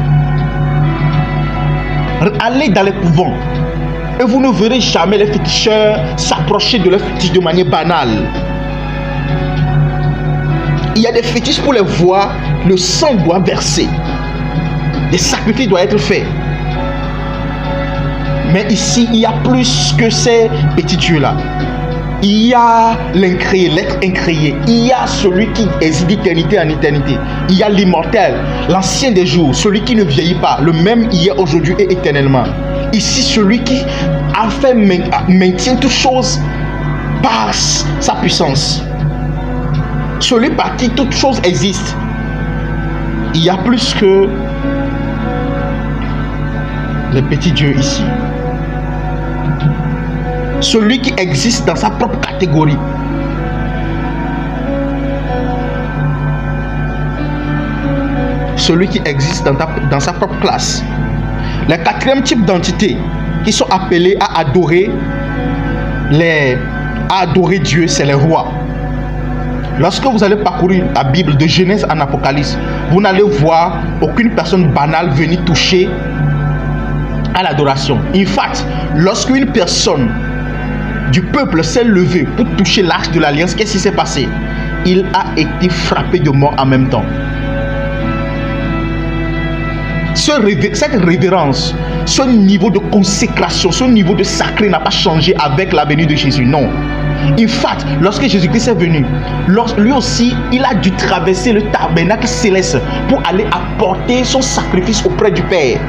Allez dans les couvents et vous ne verrez jamais les féticheurs s'approcher de leurs fétiches de manière banale. Il y a des fétiches pour les voir, le sang doit verser. Des sacrifices doivent être faits. Mais ici, il y a plus que ces petits dieux-là. Il y a l'incréé, l'être incréé. Il y a celui qui existe d'éternité en éternité. Il y a l'immortel, l'ancien des jours, celui qui ne vieillit pas, le même hier, aujourd'hui et éternellement. Ici, celui qui a fait maintient toutes choses par sa puissance. Celui par qui toutes choses existent. Il y a plus que les petits dieux ici. Celui qui existe dans sa propre catégorie. Celui qui existe dans sa propre classe. Le quatrième type d'entité qui sont appelés à adorer Dieu, c'est les rois. Lorsque vous allez parcourir la Bible de Genèse en Apocalypse, vous n'allez voir aucune personne banale venir toucher à l'adoration. En fait, lorsqu'une personne du peuple s'est levée pour toucher l'arche de l'alliance, qu'est-ce qui s'est passé? Il a été frappé de mort en même temps. Cette révérence, ce niveau de consécration, ce niveau de sacré n'a pas changé avec la venue de Jésus. Non. En fait, lorsque Jésus-Christ est venu, lui aussi, il a dû traverser le tabernacle céleste pour aller apporter son sacrifice auprès du Père.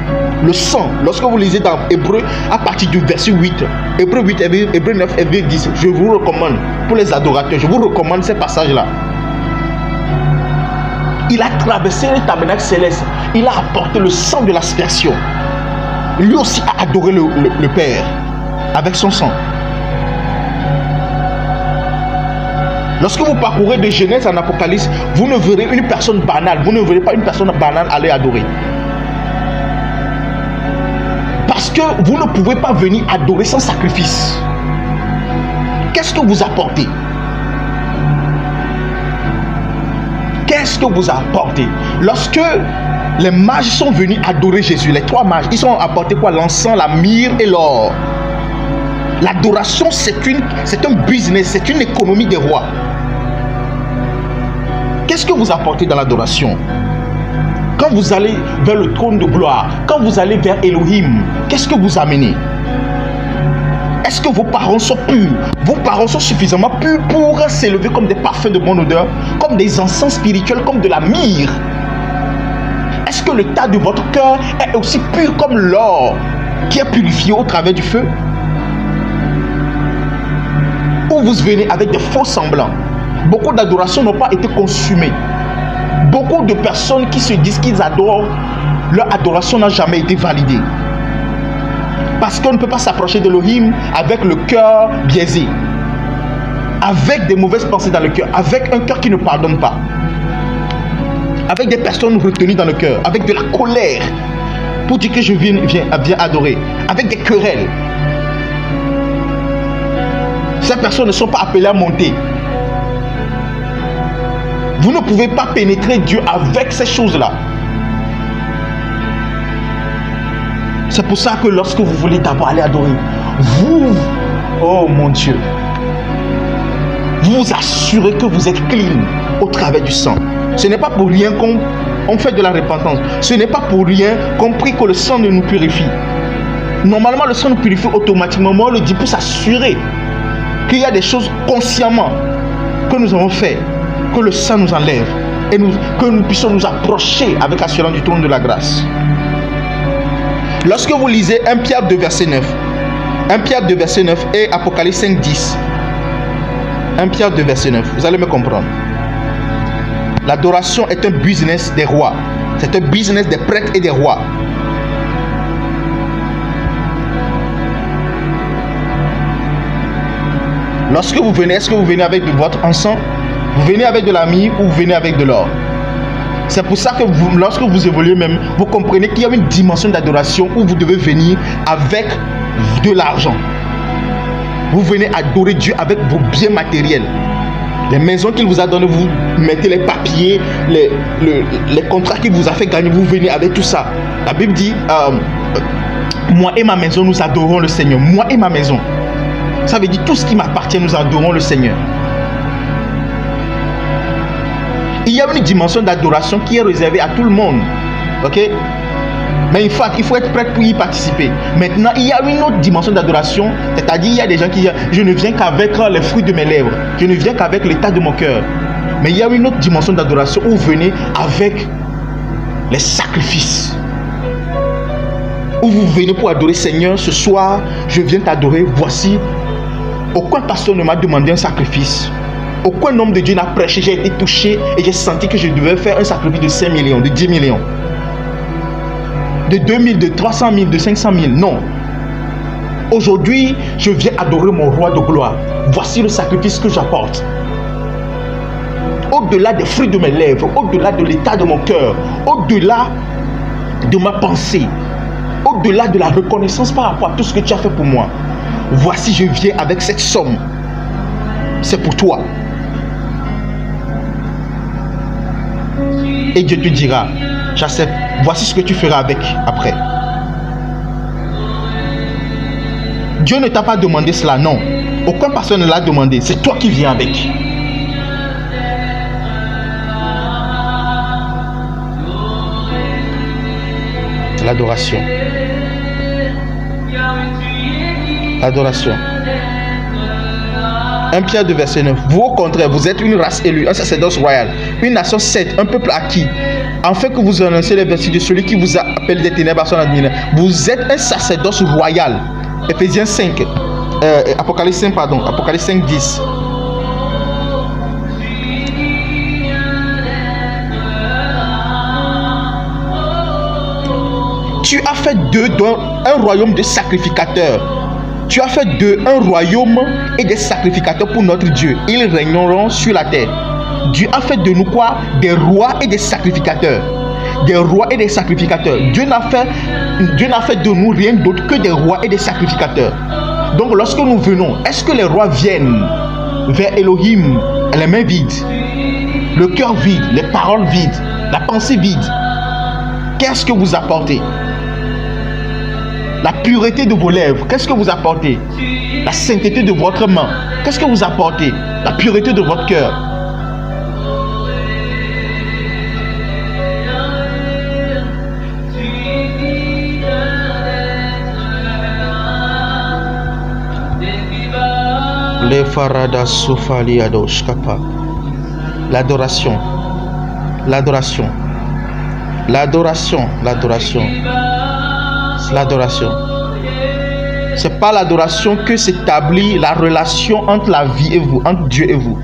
Le sang, lorsque vous lisez dans Hébreu, à partir du verset 8, Hébreu 8, Hébreu 9, Hébreu 10, je vous recommande, pour les adorateurs, je vous recommande ces passages-là. Il a traversé le tabernacle céleste, il a apporté le sang de l'aspersion. Lui aussi a adoré le Père avec son sang. Lorsque vous parcourez de Genèse en Apocalypse, vous ne verrez une personne banale, vous ne verrez pas une personne banale aller adorer. Parce que vous ne pouvez pas venir adorer sans sacrifice. Qu'est-ce que vous apportez? Qu'est-ce que vous apportez? Lorsque les mages sont venus adorer Jésus, les trois mages, ils ont apporté quoi? L'encens, la myrrhe et l'or. L'adoration, c'est un business, c'est une économie des rois. Qu'est-ce que vous apportez dans l'adoration? Quand vous allez vers le trône de gloire, quand vous allez vers Elohim, qu'est-ce que vous amenez? Est-ce que vos paroles sont pures? Vos paroles sont suffisamment pures pour s'élever comme des parfums de bonne odeur, comme des encens spirituels, comme de la myrrhe? Est-ce que le tas de votre cœur est aussi pur comme l'or qui est purifié au travers du feu? Ou vous venez avec des faux semblants? Beaucoup d'adorations n'ont pas été consumées. Beaucoup de personnes qui se disent qu'ils adorent, leur adoration n'a jamais été validée. Parce qu'on ne peut pas s'approcher d'Elohim avec le cœur biaisé, avec des mauvaises pensées dans le cœur, avec un cœur qui ne pardonne pas, avec des personnes retenues dans le cœur, avec de la colère pour dire que je viens adorer, avec des querelles. Ces personnes ne sont pas appelées à monter. Vous ne pouvez pas pénétrer Dieu avec ces choses-là. C'est pour ça que lorsque vous voulez d'abord aller adorer, oh mon Dieu, vous vous assurez que vous êtes clean au travers du sang. Ce n'est pas pour rien qu'on fait de la repentance. Ce n'est pas pour rien qu'on prie que le sang nous purifie. Normalement, le sang nous purifie automatiquement. Moi, on le dit pour s'assurer qu'il y a des choses consciemment que nous avons fait, que le sang nous enlève et que nous puissions nous approcher avec assurance du trône de la grâce. Lorsque vous lisez 1 Pierre 2 verset 9, 1 Pierre 2 verset 9 et Apocalypse 5 10, 1 Pierre 2 verset 9, vous allez me comprendre. L'adoration est un business des rois. C'est un business des prêtres et des rois. Lorsque vous venez, est-ce que vous venez avec de votre encens? Vous venez avec de la myrrhe ou vous venez avec de l'or? C'est pour ça que lorsque vous évoluez même, vous comprenez qu'il y a une dimension d'adoration où vous devez venir avec de l'argent. Vous venez adorer Dieu avec vos biens matériels. Les maisons qu'il vous a données, vous mettez les papiers, les contrats qu'il vous a fait gagner, vous venez avec tout ça. La Bible dit, moi et ma maison, nous adorons le Seigneur. Moi et ma maison. Ça veut dire tout ce qui m'appartient, nous adorons le Seigneur. Il y a une dimension d'adoration qui est réservée à tout le monde. Ok? Mais il faut être prêt pour y participer. Maintenant, il y a une autre dimension d'adoration. C'est-à-dire, il y a des gens qui disent, je ne viens qu'avec les fruits de mes lèvres. Je ne viens qu'avec l'état de mon cœur. Mais il y a une autre dimension d'adoration où vous venez avec les sacrifices. Où vous venez pour adorer Seigneur. Ce soir, je viens t'adorer. Voici. Aucun pasteur ne m'a demandé un sacrifice. Aucun homme de Dieu n'a prêché. J'ai été touché et j'ai senti que je devais faire un sacrifice de 5 millions, de 10 millions. De 2000, de 300 000, de 500 000. Non. Aujourd'hui, je viens adorer mon roi de gloire. Voici le sacrifice que j'apporte. Au-delà des fruits de mes lèvres, au-delà de l'état de mon cœur, au-delà de ma pensée, au-delà de la reconnaissance par rapport à tout ce que tu as fait pour moi. Voici, je viens avec cette somme. C'est pour toi. Et Dieu te dira, j'accepte. Voici ce que tu feras avec après. Dieu ne t'a pas demandé cela, non. Aucun pasteur ne l'a demandé. C'est toi qui viens avec. L'adoration. L'adoration. 1 Pierre 2 verset 9. Vous au contraire, vous êtes une race élue, un sacerdoce royal, une nation sainte, un peuple acquis, afin que vous annonciez les vertus de celui qui vous a appelé des ténèbres à son admiration. Vous êtes un sacerdoce royal. Ephésiens 5, Apocalypse 5, pardon, Apocalypse 5, 10. Tu as fait d'eux un royaume de sacrificateurs. Tu as fait d'eux un royaume et des sacrificateurs pour notre Dieu. Ils régneront sur la terre. Dieu a fait de nous quoi? Des rois et des sacrificateurs. Des rois et des sacrificateurs. Dieu n'a fait de nous rien d'autre que des rois et des sacrificateurs. Donc lorsque nous venons, est-ce que les rois viennent vers Elohim les mains vides, le cœur vide, les paroles vides, la pensée vide? Qu'est-ce que vous apportez? La pureté de vos lèvres, qu'est-ce que vous apportez? La sainteté de votre main. Qu'est-ce que vous apportez? La pureté de votre cœur. Les faradas soufaliados kapa. L'adoration. L'adoration. L'adoration. L'adoration. L'adoration. C'est par l'adoration que s'établit la relation entre la vie et vous, entre Dieu et vous.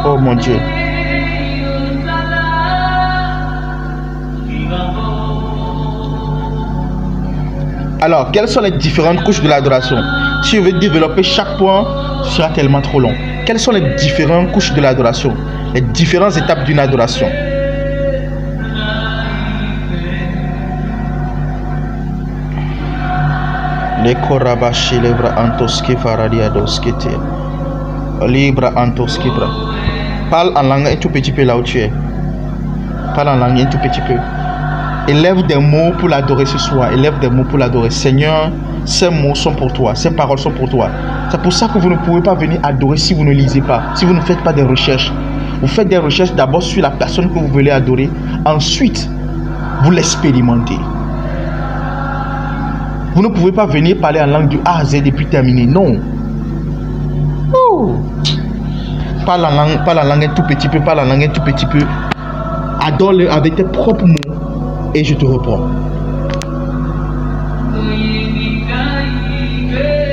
Oh mon Dieu. Alors, quelles sont les différentes couches de l'adoration? Si je veux développer chaque point, ce sera tellement trop long. Quelles sont les différentes couches de l'adoration? Les différentes étapes d'une adoration. Les korabashi libra antoski faradiadoskete. Libra antoski bra. Parle en langue un tout petit peu là où tu es. Parle en langue un tout petit peu. Élève des mots pour l'adorer ce soir. Élève des mots pour l'adorer. Seigneur, ces mots sont pour toi. Ces paroles sont pour toi. C'est pour ça que vous ne pouvez pas venir adorer si vous ne lisez pas. Si vous ne faites pas des recherches. Vous faites des recherches d'abord sur la personne que vous voulez adorer. Ensuite, vous l'expérimentez. Vous ne pouvez pas venir parler en langue du A à Z et puis terminer. Non. Oh. Parle en langue un tout petit peu. Parle en langue un tout petit peu. Adore-le avec tes propres mots. Et je te reprends.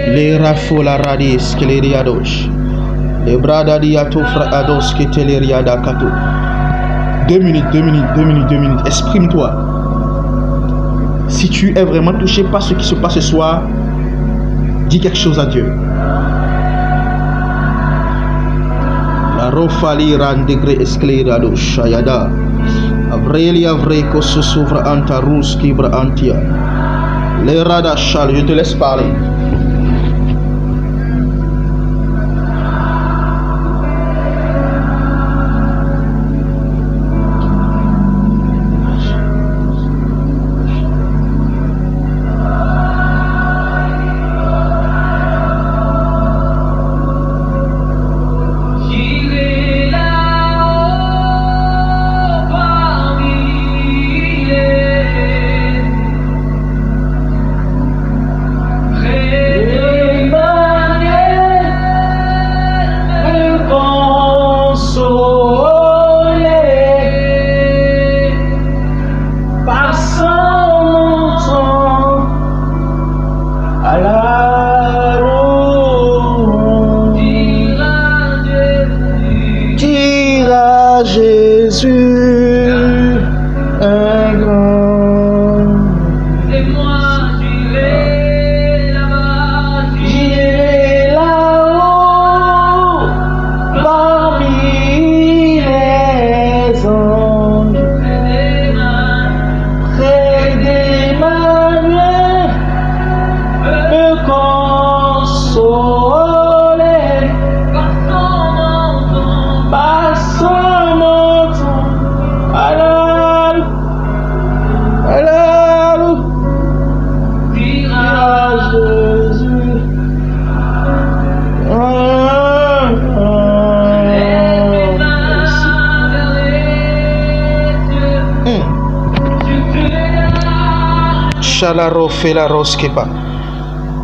Les rafola radis que les riados. Les brada diato frados que te les riada kato. 2 minutes. Exprime-toi. Si tu es vraiment touché par ce qui se passe ce soir, dis quelque chose à Dieu. La rofali randegre esclerado shayada. Avrelia vreko susuvra anta ruski bra antia. Les radachal, je te laisse parler.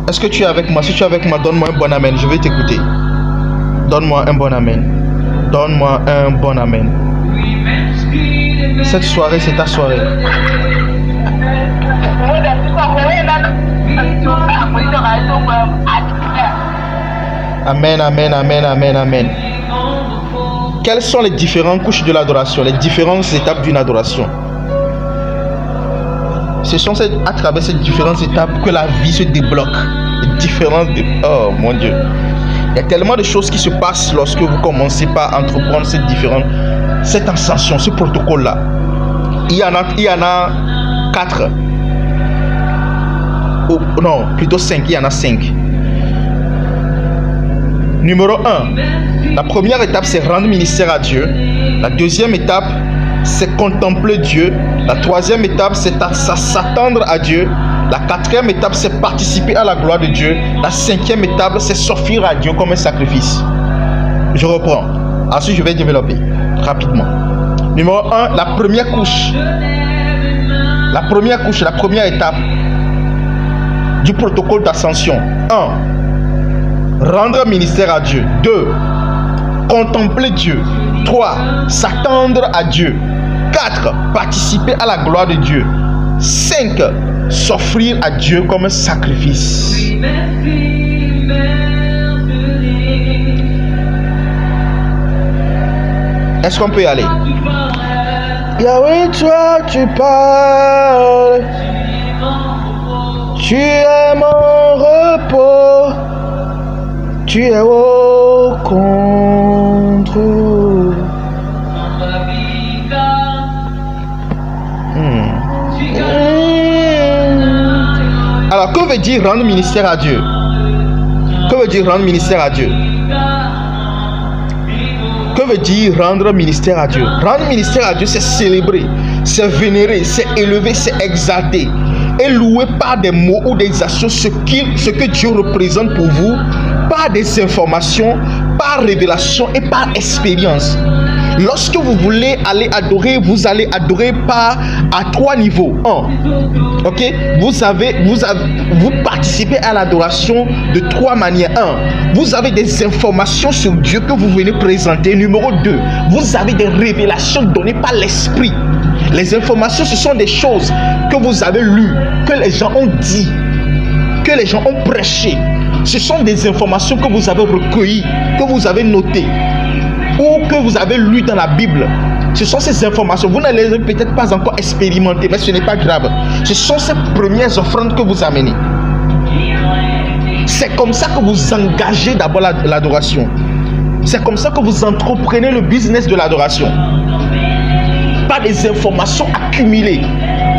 Est-ce que tu es avec moi? Si tu es avec moi, donne-moi un bon amen. Je vais t'écouter. Donne-moi un bon amen. Donne-moi un bon amen. Cette soirée, c'est ta soirée. Amen, amen, amen, amen, amen. Quelles sont les différentes couches de l'adoration, les différentes étapes d'une adoration? Ce sont à travers ces différentes étapes que la vie se débloque. Oh mon Dieu. Il y a tellement de choses qui se passent lorsque vous commencez par entreprendre cette ascension, ce protocole-là. Il y en a 4. Oh, non, plutôt 5. Il y en a 5. Numéro 1. La première étape, c'est rendre ministère à Dieu. La deuxième étape, c'est contempler Dieu. La troisième étape, c'est s'attendre à Dieu. La quatrième étape, c'est participer à la gloire de Dieu. La cinquième étape, c'est s'offrir à Dieu comme un sacrifice. Je reprends. Ensuite, je vais développer rapidement. Numéro 1, la première couche. La première étape du protocole d'ascension. 1. Rendre ministère à Dieu. 2. Contempler Dieu. 3. S'attendre à Dieu. 4. Participer à la gloire de Dieu. 5. S'offrir à Dieu comme un sacrifice. Est-ce qu'on peut y aller? Yahweh, toi tu parles. Tu es mon repos. Tu es au contrôle. Alors, que veut dire rendre ministère à Dieu? Que veut dire rendre ministère à Dieu? Que veut dire rendre ministère à Dieu? Rendre ministère à Dieu, c'est célébrer, c'est vénérer, c'est élever, c'est exalter et louer par des mots ou des actions ce que Dieu représente pour vous, par des informations, par révélation et par expérience. Lorsque vous voulez aller adorer, vous allez adorer à 3 niveaux. 1. Ok, vous participez à l'adoration de 3 manières. 1. Vous avez des informations sur Dieu que vous venez présenter. Numéro 2. Vous avez des révélations données par l'Esprit. Les informations, ce sont des choses que vous avez lues, que les gens ont dit, que les gens ont prêché. Ce sont des informations que vous avez recueillies, que vous avez notées, ou que vous avez lu dans la Bible. Ce sont ces informations. Vous ne les avez peut-être pas encore expérimentées, mais ce n'est pas grave. Ce sont ces premières offrandes que vous amenez. C'est comme ça que vous engagez d'abord l'adoration. C'est comme ça que vous entreprenez le business de l'adoration. Par des informations accumulées.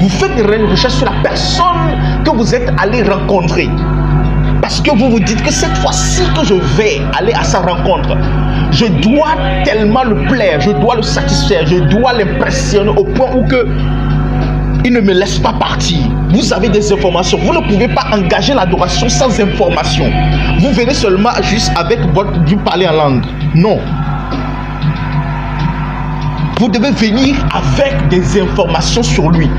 Vous faites des recherches sur la personne que vous êtes allé rencontrer. Parce que vous vous dites que cette fois-ci que je vais aller à sa rencontre, je dois tellement le plaire, je dois le satisfaire, je dois l'impressionner au point où que il ne me laisse pas partir. Vous avez des informations. Vous ne pouvez pas engager l'adoration sans information. Vous venez seulement juste avec vous parler en langue. Non. Vous devez venir avec des informations sur lui.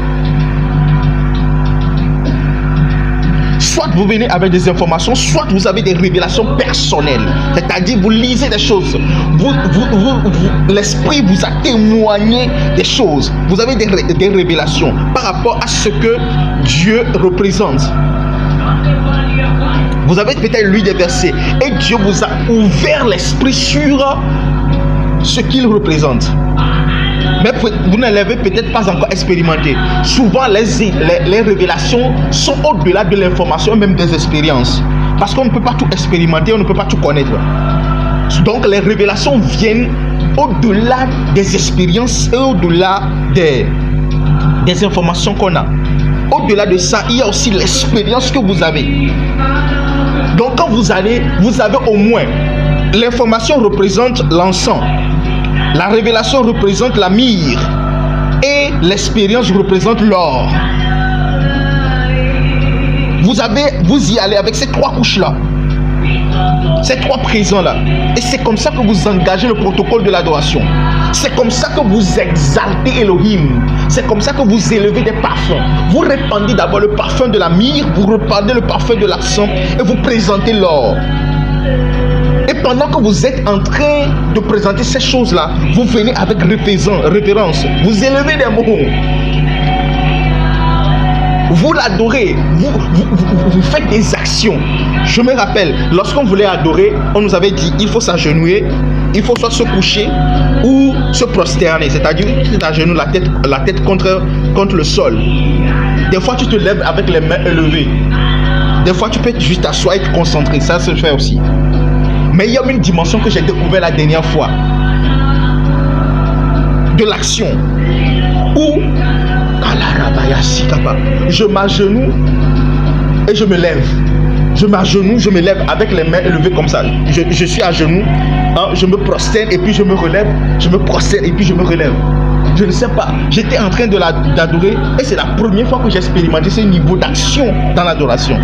Soit vous venez avec des informations, soit vous avez des révélations personnelles. C'est-à-dire, vous lisez des choses. L'Esprit vous a témoigné des choses. Vous avez des révélations par rapport à ce que Dieu représente. Vous avez peut-être lu des versets et Dieu vous a ouvert l'esprit sur ce qu'il représente. Mais vous ne l'avez peut-être pas encore expérimenté. Souvent, les révélations sont au-delà de l'information, même des expériences. Parce qu'on ne peut pas tout expérimenter, on ne peut pas tout connaître. Donc, les révélations viennent au-delà des expériences et au-delà des informations qu'on a. Au-delà de ça, il y a aussi l'expérience que vous avez. Donc, quand vous avez au moins, l'information représente l'encens. La révélation représente la myrrhe et l'expérience représente l'or. Vous y allez avec ces 3 couches-là, ces 3 présents-là. Et c'est comme ça que vous engagez le protocole de l'adoration. C'est comme ça que vous exaltez Elohim. C'est comme ça que vous élevez des parfums. Vous répandez d'abord le parfum de la myrrhe, vous répandez le parfum de l'encens et vous présentez l'or. Et pendant que vous êtes en train de présenter ces choses-là, vous venez avec révérence. Vous élevez des mots. Vous l'adorez. Vous faites des actions. Je me rappelle, lorsqu'on voulait adorer, on nous avait dit il faut s'agenouiller, il faut soit se coucher ou se prosterner. C'est-à-dire, tu t'agenouilles la tête contre le sol. Des fois, tu te lèves avec les mains élevées. Des fois, tu peux juste t'asseoir et te concentrer. Ça se fait aussi. Mais il y a une dimension que j'ai découvert la dernière fois de l'action où je m'agenouille et je me lève. Je m'agenouille, je me lève avec les mains élevées comme ça. Je suis à genoux, hein, je me prosterne et puis je me relève. Je me prosterne et puis je me relève. Je ne sais pas. J'étais en train d'adorer et c'est la première fois que j'ai expérimenté ce niveau d'action dans l'adoration.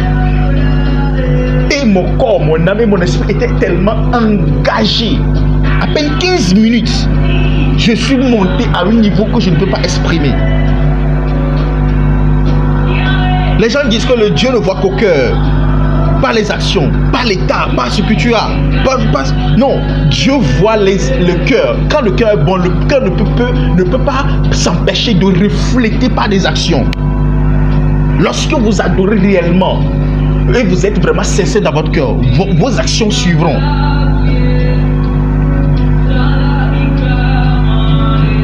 Et mon corps, mon âme et mon esprit étaient tellement engagés. À peine 15 minutes, je suis monté à un niveau que je ne peux pas exprimer. Les gens disent que le Dieu ne voit qu'au cœur, pas les actions, pas l'état, pas ce que tu as. Non, Dieu voit le cœur. Quand le cœur est bon, le cœur ne peut pas s'empêcher de refléter par des actions. Lorsque vous adorez réellement et vous êtes vraiment sincère dans votre cœur, vos actions suivront.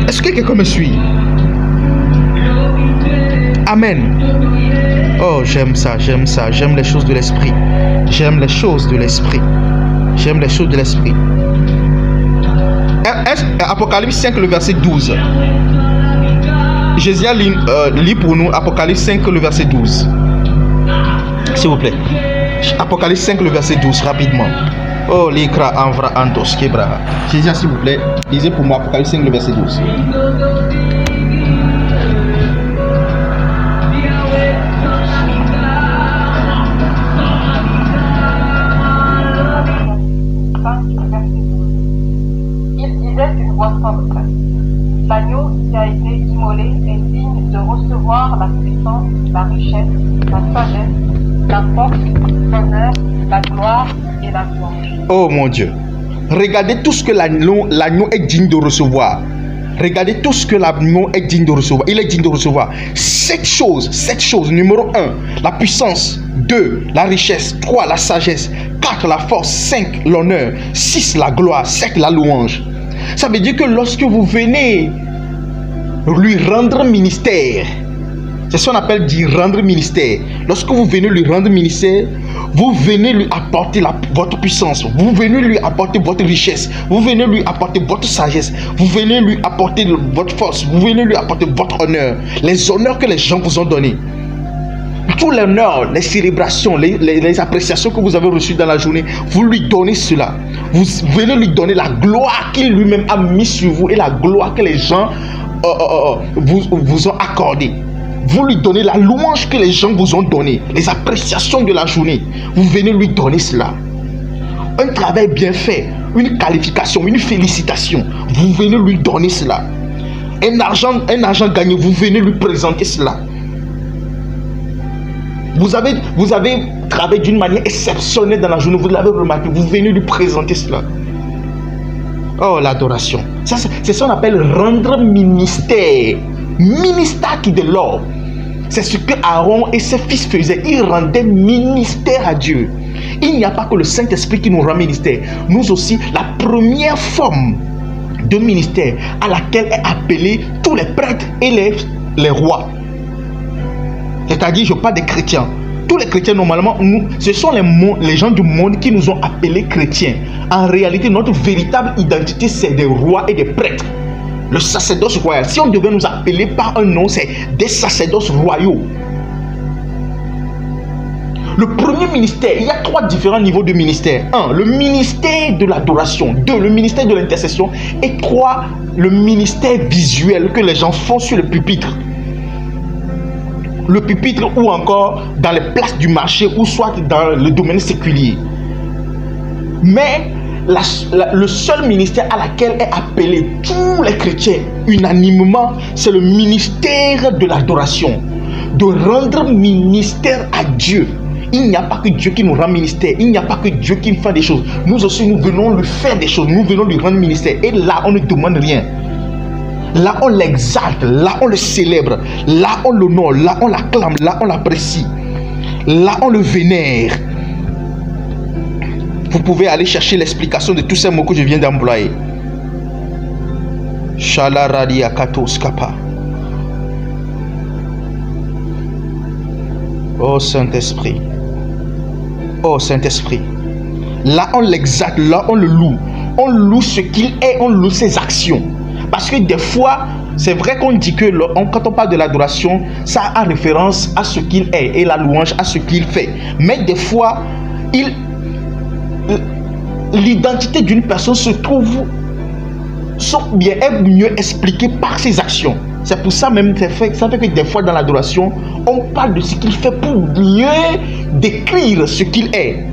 Est-ce que quelqu'un me suit? Amen. Oh, j'aime ça, j'aime les choses de l'esprit. J'aime les choses de l'esprit. J'aime les choses de l'esprit. Apocalypse 5, le verset 12. Jésus lit pour nous Apocalypse 5, le verset 12. S'il vous plaît. Apocalypse 5, le verset 12, rapidement. Oh, l'ikra anvra antos kebra. Jésus, s'il vous plaît, lisez pour moi Apocalypse 5, le verset 12. L'agneau qui a été immolé est digne de recevoir la puissance, la richesse, la sagesse, la force, l'honneur, la gloire et la louange. Oh mon Dieu, regardez tout ce que l'agneau est digne de recevoir. Regardez tout ce que l'agneau est digne de recevoir. Il est digne de recevoir 7 choses. 7 choses. Numéro 1, la puissance. 2, la richesse. 3, la sagesse. 4, la force. 5, l'honneur. 6, la gloire. 7, la louange. Ça veut dire que lorsque vous venez lui rendre ministère, c'est ce qu'on appelle dire rendre ministère. Lorsque vous venez lui rendre ministère, vous venez lui apporter votre puissance, vous venez lui apporter votre richesse, vous venez lui apporter votre sagesse, vous venez lui apporter votre force, vous venez lui apporter votre honneur, les honneurs que les gens vous ont donnés. Tout l'honneur, les célébrations, les appréciations que vous avez reçues dans la journée, vous lui donnez cela. Vous venez lui donner la gloire qu'il lui-même a mis sur vous et la gloire que les gens vous ont accordée. Vous lui donnez la louange que les gens vous ont donnée, les appréciations de la journée. Vous venez lui donner cela. Un travail bien fait, une qualification, une félicitation. Vous venez lui donner cela. Un argent gagné, vous venez lui présenter cela. Vous avez travaillé d'une manière exceptionnelle dans la journée, vous l'avez remarqué, vous venez lui présenter cela. Oh, l'adoration. Ça, c'est ce qu'on appelle rendre ministère. Ministère qui de l'or. C'est ce que Aaron et ses fils faisaient. Ils rendaient ministère à Dieu. Il n'y a pas que le Saint-Esprit qui nous rend ministère. Nous aussi, la première forme de ministère à laquelle est appelé tous les prêtres et les rois. C'est-à-dire, je parle des chrétiens. Tous les chrétiens, normalement, ce sont les gens du monde qui nous ont appelés chrétiens. En réalité, notre véritable identité, c'est des rois et des prêtres. Le sacerdoce royal. Si on devait nous appeler par un nom, c'est des sacerdoces royaux. Le premier ministère, il y a 3 différents niveaux de ministère. 1, le ministère de l'adoration. 2, le ministère de l'intercession. Et 3, le ministère visuel que les gens font sur le pupitre. Le pupitre ou encore dans les places du marché ou soit dans le domaine séculier. Mais le seul ministère à laquelle est appelé tous les chrétiens unanimement, c'est le ministère de l'adoration. De rendre ministère à Dieu. Il n'y a pas que Dieu qui nous rend ministère. Il n'y a pas que Dieu qui fait des choses. Nous aussi, nous venons lui faire des choses. Nous venons lui rendre ministère. Et là, on ne demande rien. Là, on l'exalte, là, on le célèbre, là, on l'honore, là, on l'acclame, là, on l'apprécie, là, on le vénère. Vous pouvez aller chercher l'explication de tous ces mots que je viens d'employer. Shalaradia katos kapa. Oh Saint-Esprit. Oh Saint-Esprit. Là, on l'exalte, là, on le loue. On loue ce qu'il est, on loue ses actions. Parce que des fois, c'est vrai qu'on dit que quand on parle de l'adoration, ça a référence à ce qu'il est et la louange à ce qu'il fait. Mais des fois, l'identité d'une personne se trouve est mieux expliqué par ses actions. C'est pour ça même, ça fait que des fois dans l'adoration, on parle de ce qu'il fait pour mieux décrire ce qu'il est.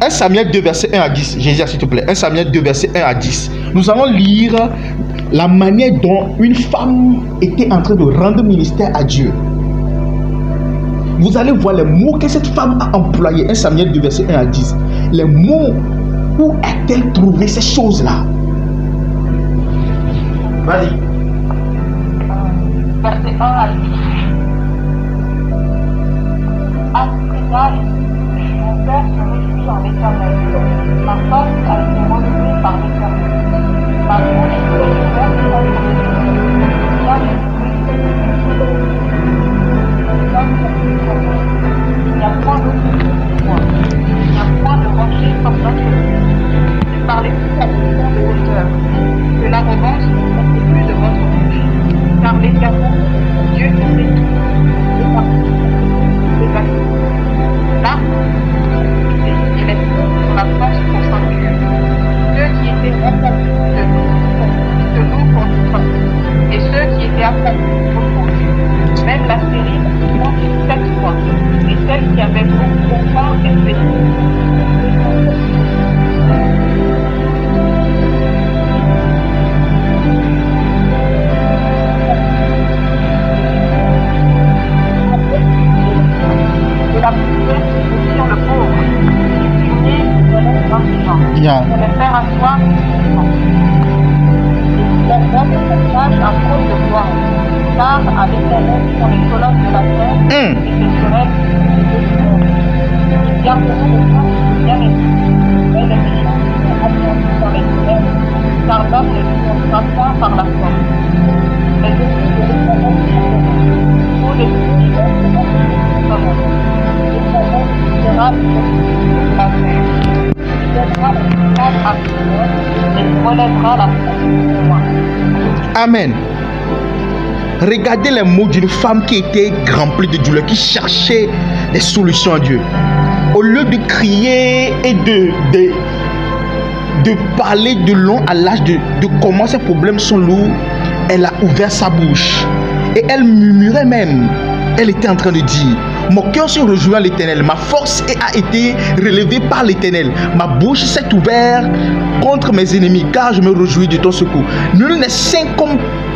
1 Samuel 2, verset 1 à 10. Jésus, s'il te plaît. 1 Samuel 2, verset 1 à 10. Nous allons lire la manière dont une femme était en train de rendre ministère à Dieu. Vous allez voir les mots que cette femme a employés. 1 Samuel 2, verset 1 à 10. Les mots, où a-t-elle trouvé ces choses-là? Vas-y. Verset 1 à 10. Mon père se réjouit en l'Éternel. Ma force a été renouvelée par l'Éternel. Ma bouche est ouverte contre il n'y a point d'autre que moi. Il n'y a point de rocher comme notre Dieu. Ne parlez plus à l'auteur de hauteur. Que l'arrogance ne sorte plus de votre bouche. Car l'Éternel, Dieu qui fait tout, est parti. C'est facile. Là, il est sur la force pour s'enfuir. Ceux qui étaient accablés de l'eau contre et ceux qui étaient accablés reposent. Même la série mange 7 fois, et celle qui avait beaucoup de faim est bénie. De la poussière sur le pauvre, du fumier relève l'indigent. Yeah. De les faire asseoir la donne passage à cause de gloire, car à l'Éternel sont les colonnes de la terre et ses querelles du monde. Ils garderont le temps bien aimé, mais les méchants seront abandonnés dans les ténèbres, car l'homme ne triomphera point par la force. Les ennemis de l'Éternel sont tous les fidèles de notre monde. L'Éternel sera le la terre. Il donnera la victoire à Sion et il relèvera la force de moi. Amen. Regardez les mots d'une femme qui était remplie de douleur, qui cherchait des solutions à Dieu. Au lieu de crier et de parler de long à large de comment ces problèmes sont lourds, elle a ouvert sa bouche. Et elle murmurait même. Elle était en train de dire: mon cœur se réjouit à l'Éternel, ma force a été relevée par l'Éternel. Ma bouche s'est ouverte contre mes ennemis, car je me réjouis de ton secours. Nul n'est saint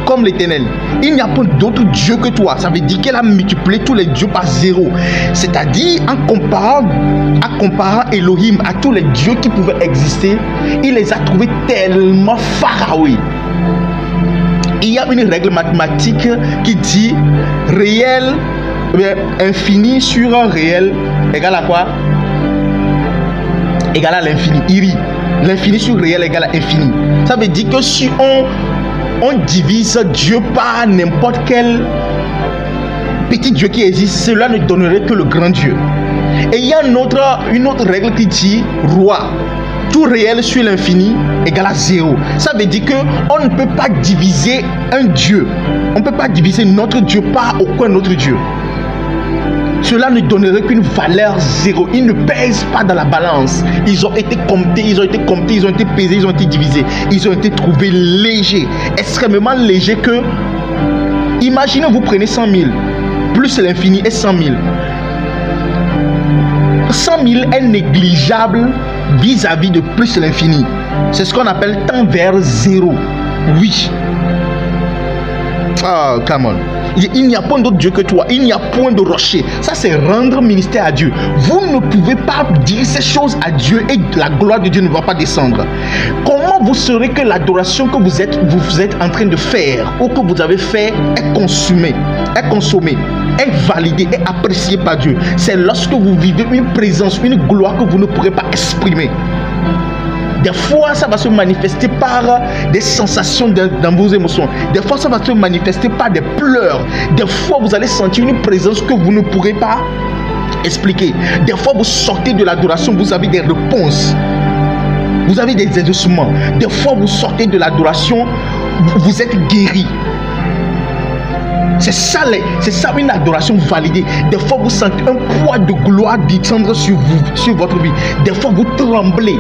comme l'Éternel. Il n'y a pas d'autre Dieu que toi. Ça veut dire qu'elle a multiplié tous les dieux par 0. C'est-à-dire, en comparant Elohim à tous les dieux qui pouvaient exister, il les a trouvés tellement pharaoués. Il y a une règle mathématique qui dit réel, infini sur un réel égale à quoi? Égale à l'infini. IRI. L'infini sur réel égale à infini. Ça veut dire que si on divise Dieu par n'importe quel petit Dieu qui existe, cela ne donnerait que le grand Dieu. Et il y a une autre règle qui dit roi. Tout réel sur l'infini égale à 0. Ça veut dire qu'on ne peut pas diviser un Dieu. On ne peut pas diviser notre Dieu par aucun autre Dieu. Cela ne donnerait qu'une valeur 0. Ils ne pèsent pas dans la balance. Ils ont été comptés, ils ont été pesés, ils ont été divisés. Ils ont été trouvés légers, extrêmement légers que... Imaginez, vous prenez 100 000, plus l'infini est 100 000. 100 000 est négligeable vis-à-vis de plus l'infini. C'est ce qu'on appelle temps vers 0. Oui. Oh, come on. Il n'y a point d'autre Dieu que toi. Il n'y a point de rocher. Ça, c'est rendre ministère à Dieu. Vous ne pouvez pas dire ces choses à Dieu et la gloire de Dieu ne va pas descendre. Comment vous saurez que l'adoration que vous êtes en train de faire ou que vous avez fait est consommée, est validée, est appréciée par Dieu? C'est lorsque vous vivez une présence, une gloire que vous ne pourrez pas exprimer. Des fois, ça va se manifester par des sensations dans vos émotions. Des fois, ça va se manifester par des pleurs. Des fois, vous allez sentir une présence que vous ne pourrez pas expliquer. Des fois, vous sortez de l'adoration, vous avez des réponses. Vous avez des exaucements. Des fois, vous sortez de l'adoration, vous êtes guéri. C'est ça une adoration validée. Des fois, vous sentez un poids de gloire descendre sur vous, sur votre vie. Des fois, vous tremblez.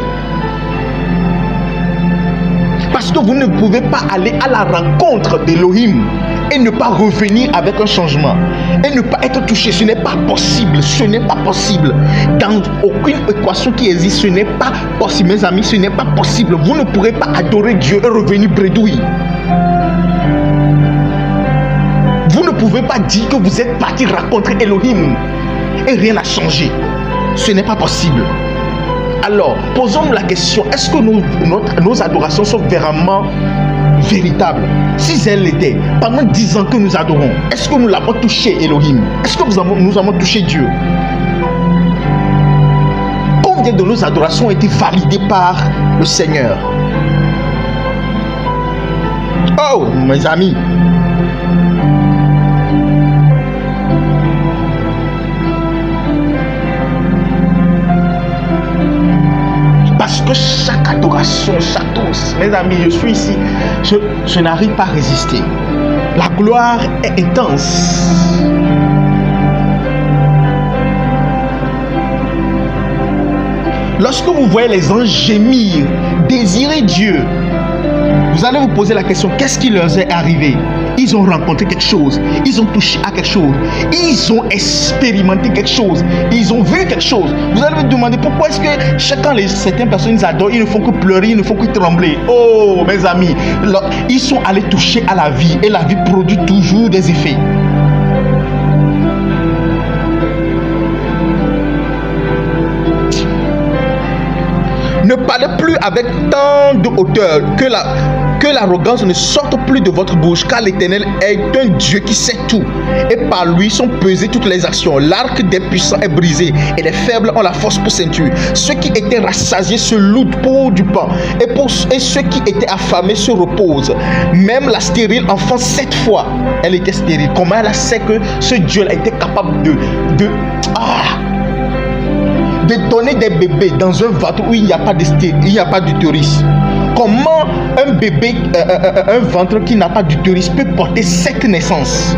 Parce que vous ne pouvez pas aller à la rencontre d'Elohim et ne pas revenir avec un changement et ne pas être touché. Ce n'est pas possible. Ce n'est pas possible. Dans aucune équation qui existe, ce n'est pas possible, mes amis. Ce n'est pas possible. Vous ne pourrez pas adorer Dieu et revenir bredouille. Vous ne pouvez pas dire que vous êtes parti rencontrer Elohim et rien n'a changé. Ce n'est pas possible. Alors, posons-nous la question, est-ce que nos adorations sont vraiment véritables? Si elles l'étaient, pendant 10 ans que nous adorons, est-ce que nous l'avons touché, Elohim? Est-ce que nous avons touché Dieu? Combien de nos adorations ont été validées par le Seigneur? Oh, mes amis! Parce que chaque adoration, chaque tous, mes amis, je suis ici, je n'arrive pas à résister. La gloire est intense. Lorsque vous voyez les anges gémir, désirer Dieu, vous allez vous poser la question, qu'est-ce qui leur est arrivé? Ils ont rencontré quelque chose, ils ont touché à quelque chose, ils ont expérimenté quelque chose, ils ont vu quelque chose. Vous allez vous demander pourquoi est-ce que quand certaines personnes adorent, ils ne font que pleurer, ils ne font que trembler. Oh mes amis, ils sont allés toucher à la vie et la vie produit toujours des effets. Ne parlez plus avec tant de hauteur, que l'arrogance ne sorte plus de votre bouche, car l'Éternel est un Dieu qui sait tout, et par lui sont pesées toutes les actions. L'arc des puissants est brisé, et les faibles ont la force pour ceinture. Ceux qui étaient rassasiés se louent pour du pain, et ceux qui étaient affamés se reposent. Même la stérile enfant 7 fois, elle était stérile. Comment elle sait que ce Dieu était capable de donner des bébés dans un ventre où il n'y a pas d'utérus? Comment un bébé, un ventre qui n'a pas d'utérus peut porter 7 naissances?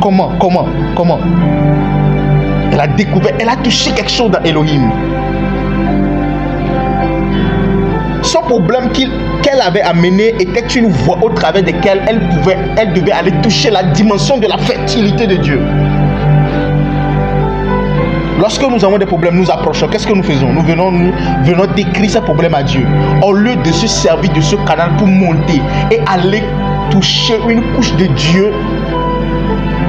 Comment? Elle a découvert, elle a touché quelque chose dans Elohim. Son problème qu'elle avait amené était une voie au travers de laquelle elle devait aller toucher la dimension de la fertilité de Dieu. Lorsque nous avons des problèmes, nous approchons. Qu'est-ce que nous faisons? Nous venons décrire ces problèmes à Dieu. Au lieu de se servir de ce canal pour monter et aller toucher une couche de Dieu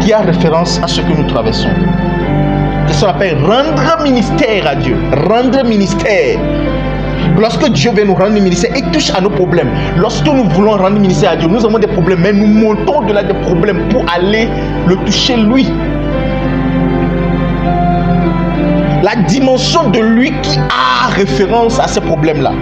qui a référence à ce que nous traversons. C'est ce qu'on appelle rendre ministère à Dieu. Rendre ministère. Lorsque Dieu veut nous rendre ministère, il touche à nos problèmes. Lorsque nous voulons rendre ministère à Dieu, nous avons des problèmes, mais nous montons au-delà des problèmes pour aller le toucher lui. La dimension de lui qui a référence à ces problèmes-là.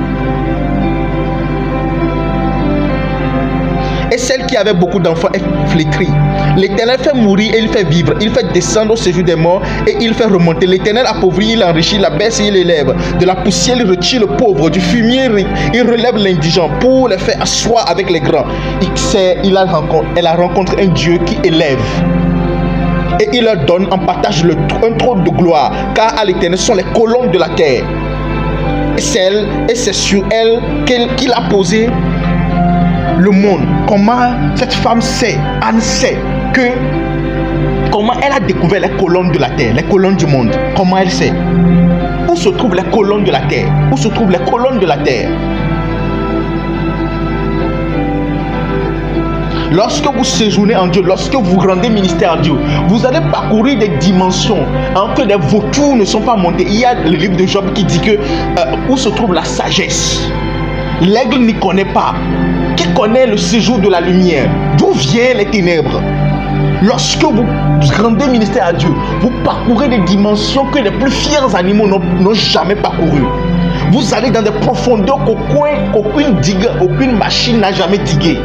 Et celle qui avait beaucoup d'enfants est flétrie. L'Éternel fait mourir et il fait vivre. Il fait descendre au séjour des morts et il fait remonter. L'Éternel appauvrit, il enrichit, la baisse et il élève. De la poussière, il retire le pauvre. Du fumier, il relève l'indigent pour les faire asseoir avec les grands. Elle a rencontré un Dieu qui élève. Et il leur donne en partage un trône de gloire, car à l'Éternel sont les colonnes de la terre. Et c'est sur elle qu'il a posé le monde. Comment cette femme sait, Anne sait comment elle a découvert les colonnes de la terre, les colonnes du monde? Comment elle sait? Où se trouvent les colonnes de la terre? Où se trouvent les colonnes de la terre? Lorsque vous séjournez en Dieu, lorsque vous rendez ministère à Dieu, vous allez parcourir des dimensions que les vautours ne sont pas montés. Il y a le livre de Job qui dit que où se trouve la sagesse? L'aigle n'y connaît pas. Qui connaît le séjour de la lumière? D'où viennent les ténèbres? Lorsque vous rendez ministère à Dieu, vous parcourez des dimensions que les plus fiers animaux n'ont jamais parcourues. Vous allez dans des profondeurs qu'aucune machine n'a jamais diguées.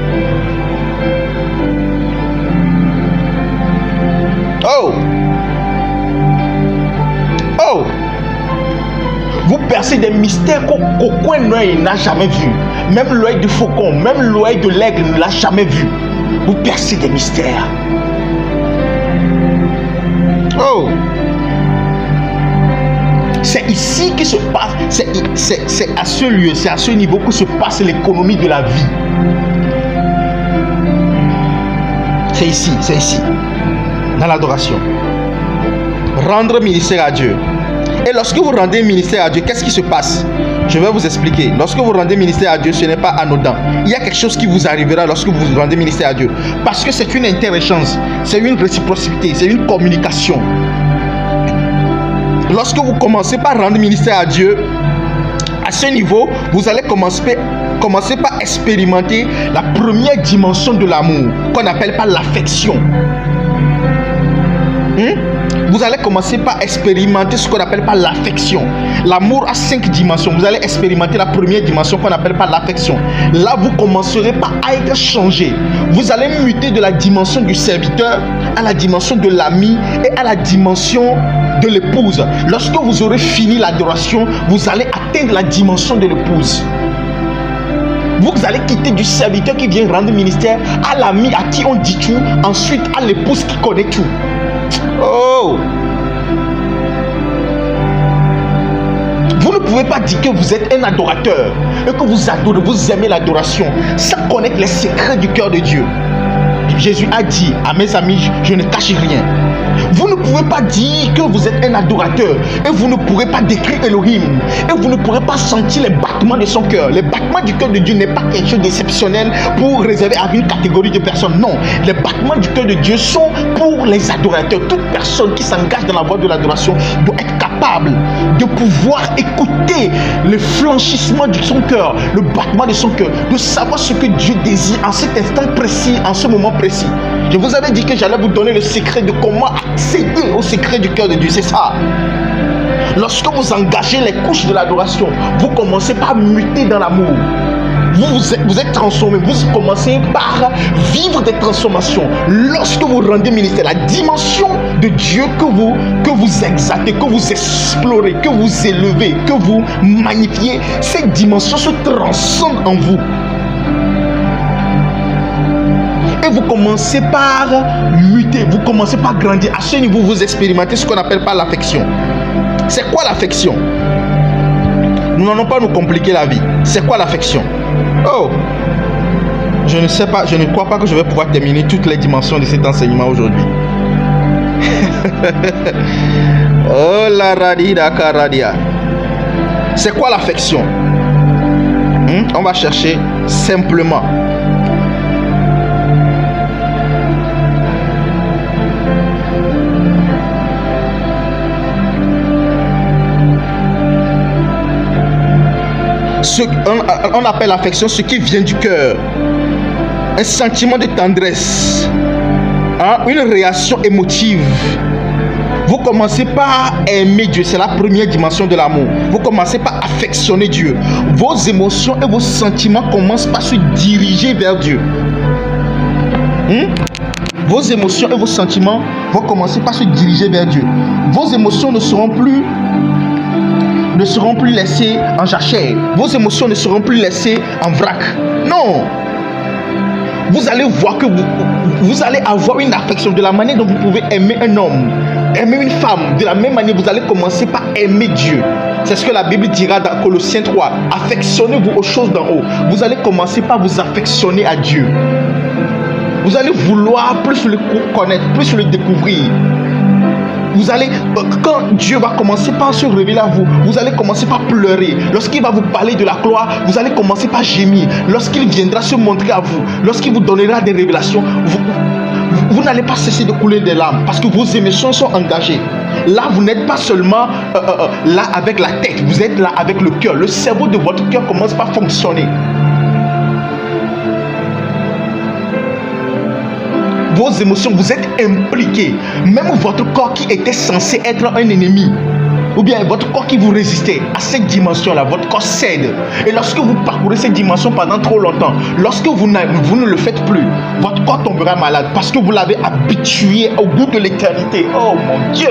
Oh! Vous percez des mystères qu'aucun œil n'a jamais vu. Même l'œil du faucon, même l'œil de l'aigle ne l'a jamais vu. Vous percez des mystères. Oh! C'est ici que se passe, c'est à ce lieu, c'est à ce niveau que se passe l'économie de la vie. C'est ici, dans l'adoration. Rendre ministère à Dieu. Et lorsque vous rendez ministère à Dieu, qu'est-ce qui se passe? Je vais vous expliquer. Lorsque vous rendez ministère à Dieu, ce n'est pas anodin. Il y a quelque chose qui vous arrivera lorsque vous rendez ministère à Dieu. Parce que c'est une interéchange, c'est une réciprocité, c'est une communication. Lorsque vous commencez par rendre ministère à Dieu, à ce niveau, vous allez commencer par expérimenter la première dimension de l'amour, qu'on n'appelle pas l'affection. Vous allez commencer par expérimenter ce qu'on appelle pas l'affection. L'amour a 5 dimensions. Vous allez expérimenter la première dimension qu'on appelle pas l'affection. Là, vous commencerez par être changé. Vous allez muter de la dimension du serviteur à la dimension de l'ami et à la dimension de l'épouse. Lorsque vous aurez fini l'adoration, vous allez atteindre la dimension de l'épouse. Vous allez quitter du serviteur qui vient rendre ministère à l'ami à qui on dit tout, ensuite à l'épouse qui connaît tout. Oh! Vous ne pouvez pas dire que vous êtes un adorateur et que vous adorez, vous aimez l'adoration sans connaître les secrets du cœur de Dieu. Jésus a dit à mes amis, je ne cache rien. Vous ne pouvez pas dire que vous êtes un adorateur et vous ne pourrez pas décrire Elohim et vous ne pourrez pas sentir les battements de son cœur. Les battements du cœur de Dieu n'est pas quelque chose d'exceptionnel pour réserver à une catégorie de personnes. Non, les battements du cœur de Dieu sont pour les adorateurs. Toute personne qui s'engage dans la voie de l'adoration doit être capable de pouvoir écouter le flanchissement de son cœur, le battement de son cœur, de savoir ce que Dieu désire en cet instant précis, en ce moment précis. Je vous avais dit que j'allais vous donner le secret de comment accéder au secret du cœur de Dieu. C'est ça. Lorsque vous engagez les couches de l'adoration, vous commencez par muter dans l'amour. Vous êtes transformé. Vous commencez par vivre des transformations. Lorsque vous rendez ministère, la dimension de Dieu que vous exaltez, que vous explorez, que vous élevez, que vous magnifiez, cette dimension se transcende en vous. Et vous commencez par muter, vous commencez par grandir. À ce niveau, vous expérimentez ce qu'on appelle pas l'affection. C'est quoi l'affection? Nous n'allons pas nous compliquer la vie. C'est quoi l'affection? Oh, je ne sais pas, je ne crois pas que je vais pouvoir terminer toutes les dimensions de cet enseignement aujourd'hui. Oh la radida karadia. C'est quoi l'affection? On va chercher simplement. On appelle l'affection ce qui vient du cœur, un sentiment de tendresse, une réaction émotive. Vous commencez par aimer Dieu, c'est la première dimension de l'amour. Vous commencez par affectionner Dieu. Vos émotions et vos sentiments commencent par se diriger vers Dieu. Vos émotions et vos sentiments vont commencer par se diriger vers Dieu. Vos émotions ne seront plus laissées en jachère. Vos émotions ne seront plus laissées en vrac. Non. Vous allez voir que vous allez avoir une affection de la manière dont vous pouvez aimer un homme, aimer une femme. De la même manière, vous allez commencer par aimer Dieu. C'est ce que la Bible dira dans Colossiens 3. Affectionnez-vous aux choses d'en haut. Vous allez commencer par vous affectionner à Dieu. Vous allez vouloir plus le connaître, plus le découvrir. Vous allez, quand Dieu va commencer par se révéler à vous, vous allez commencer par pleurer. Lorsqu'il va vous parler de la gloire, vous allez commencer par gémir. Lorsqu'il viendra se montrer à vous, lorsqu'il vous donnera des révélations, vous n'allez pas cesser de couler des larmes parce que vos émotions sont engagées. Là, vous n'êtes pas seulement là avec la tête, vous êtes là avec le cœur. Le cerveau de votre cœur commence par fonctionner. Vos émotions, vous êtes impliqués. Même votre corps qui était censé être un ennemi, ou bien votre corps qui vous résistait à cette dimension-là, votre corps cède. Et lorsque vous parcourez cette dimension pendant trop longtemps, lorsque vous ne le faites plus, votre corps tombera malade parce que vous l'avez habitué au goût de l'éternité. Oh mon Dieu!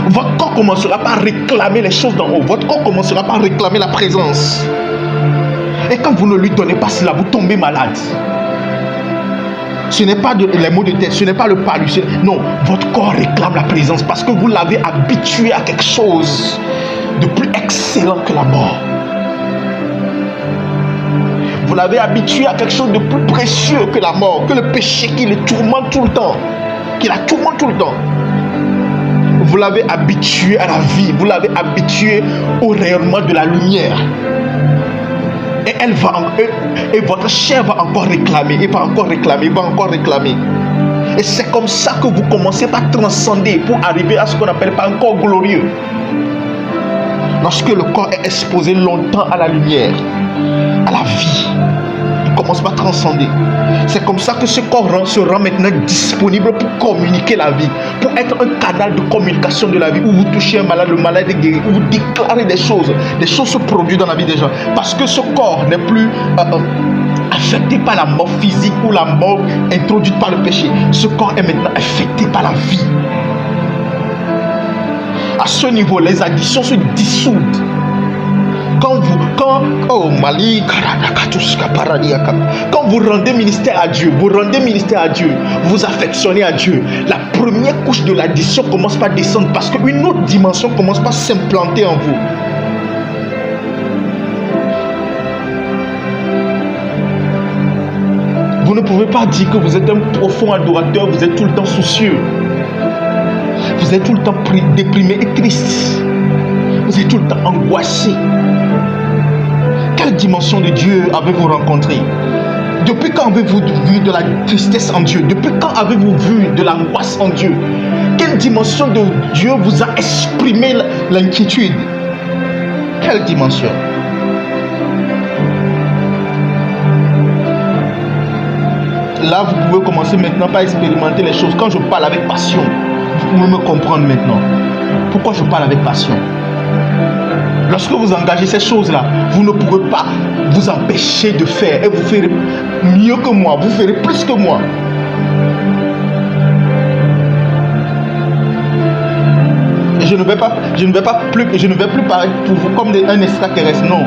Votre corps commencera par réclamer les choses d'en haut. Votre corps commencera par réclamer la présence. Et quand vous ne lui donnez pas cela, vous tombez malade. Ce n'est pas les maux de tête, ce n'est pas le palud. Non, votre corps réclame la présence parce que vous l'avez habitué à quelque chose de plus excellent que la mort. Vous l'avez habitué à quelque chose de plus précieux que la mort, que le péché qui le tourmente tout le temps, qui la tourmente tout le temps. Vous l'avez habitué à la vie, vous l'avez habitué au rayonnement de la lumière. Et et votre chair va encore réclamer, et va encore réclamer, va encore réclamer. Et c'est comme ça que vous commencez par transcender pour arriver à ce qu'on appelle pas un corps glorieux. Lorsque le corps est exposé longtemps à la lumière, à la vie, il commence par transcender. C'est comme ça que ce corps se rend maintenant disponible pour communiquer la vie, pour être un canal de communication de la vie, où vous touchez un malade, le malade est guéri, où vous déclarez des choses se produisent dans la vie des gens. Parce que ce corps n'est plus affecté par la mort physique ou la mort introduite par le péché. Ce corps est maintenant affecté par la vie. À ce niveau, les addictions se dissoudent. Quand vous rendez ministère à Dieu, vous affectionnez à Dieu, la première couche de l'addition commence par descendre parce qu'une autre dimension commence par s'implanter en vous. Vous ne pouvez pas dire que vous êtes un profond adorateur, vous êtes tout le temps soucieux. Vous êtes tout le temps déprimé et triste. Vous êtes tout le temps angoissé. Quelle dimension de Dieu avez-vous rencontré? Depuis quand avez-vous vu de la tristesse en Dieu? Depuis quand avez-vous vu de l'angoisse en Dieu? Quelle dimension de Dieu vous a exprimé l'inquiétude? Quelle dimension? Là, vous pouvez commencer maintenant par expérimenter les choses. Quand je parle avec passion, vous pouvez me comprendre maintenant. Pourquoi je parle avec passion? Lorsque vous engagez ces choses-là, vous ne pourrez pas vous empêcher de faire. Et vous ferez mieux que moi. Vous ferez plus que moi. Je ne vais plus parler pour vous comme un extraterrestre. Non.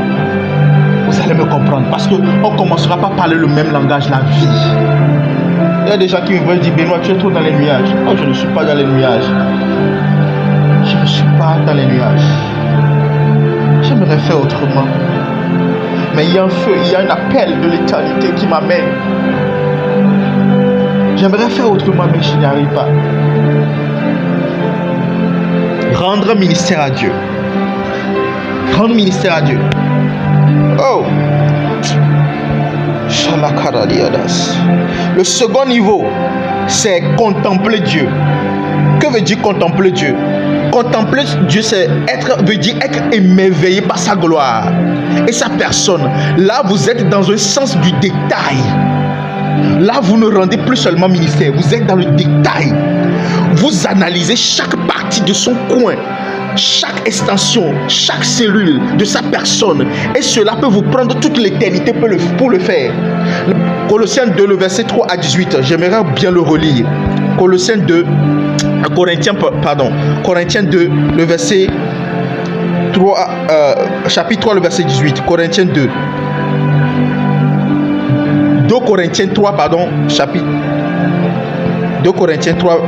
Vous allez me comprendre. Parce qu'on ne commencera pas à parler le même langage, la vie. Il y a des gens qui me veulent dire, Benoît, tu es trop dans les nuages. Oh, je ne suis pas dans les nuages. Je ne suis pas dans les nuages. J'aimerais faire autrement. Mais il y a un feu, il y a un appel de l'éternité qui m'amène. J'aimerais faire autrement, mais je n'y arrive pas. Rendre ministère à Dieu. Rendre ministère à Dieu. Oh! Le second niveau, c'est contempler Dieu. Que veut dire contempler Dieu? Contempler Dieu, veut dire être émerveillé par sa gloire et sa personne. Là, vous êtes dans un sens du détail. Là, vous ne rendez plus seulement ministère, vous êtes dans le détail. Vous analysez chaque partie de son coin, chaque extension, chaque cellule de sa personne. Et cela peut vous prendre toute l'éternité pour le faire. Colossiens 2, le verset 3 à 18. J'aimerais bien le relire. Colossiens 2, Corinthiens 2, le verset 3, chapitre 3, le verset 18. Corinthiens 2. 2 Corinthiens 3, chapitre 2 Corinthiens 3,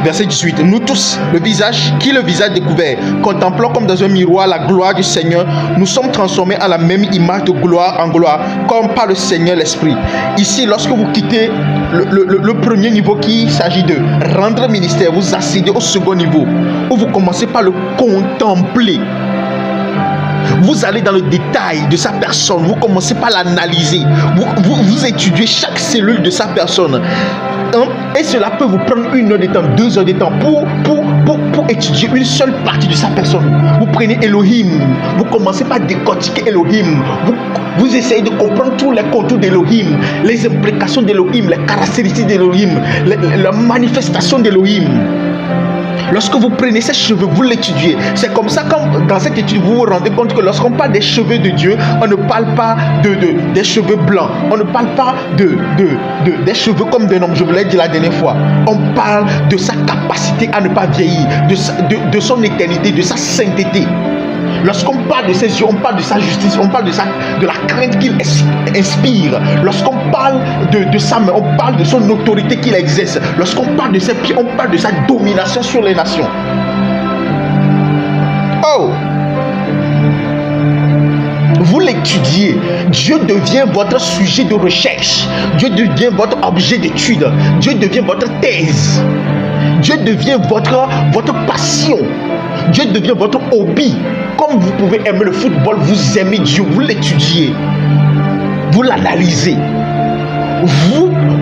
verset 18. Nous tous, le visage découvert, contemplant comme dans un miroir la gloire du Seigneur, nous sommes transformés à la même image de gloire en gloire, comme par le Seigneur l'Esprit. Ici, lorsque vous quittez le premier niveau qui s'agit de rendre ministère, vous accédez au second niveau, où vous commencez par le contempler. Vous allez dans le détail de sa personne, vous commencez par l'analyser, vous étudiez chaque cellule de sa personne. Et cela peut vous prendre 1 heure de temps, 2 heures de temps pour étudier une seule partie de sa personne. Vous prenez Elohim, vous commencez par décortiquer Elohim, vous essayez de comprendre tous les contours d'Elohim, les implications d'Elohim, les caractéristiques d'Elohim, la manifestation d'Elohim. Lorsque vous prenez ces cheveux, vous l'étudiez. C'est comme ça que dans cette étude, vous vous rendez compte que lorsqu'on parle des cheveux de Dieu, on ne parle pas des cheveux blancs. On ne parle pas des cheveux comme d'un homme. Je vous l'ai dit la dernière fois. On parle de sa capacité à ne pas vieillir, de son éternité, de sa sainteté. Lorsqu'on parle de ses yeux, on parle de sa justice, on parle de la crainte qu'il inspire. Lorsqu'on parle de sa main, on parle de son autorité qu'il exerce. Lorsqu'on parle de ses pieds, on parle de sa domination sur les nations. Oh! Vous l'étudiez, Dieu devient votre sujet de recherche. Dieu devient votre objet d'étude. Dieu devient votre thèse. Dieu devient votre passion. Dieu devient votre hobby. Comme vous pouvez aimer le football, vous aimez Dieu, vous l'étudiez, vous l'analysez.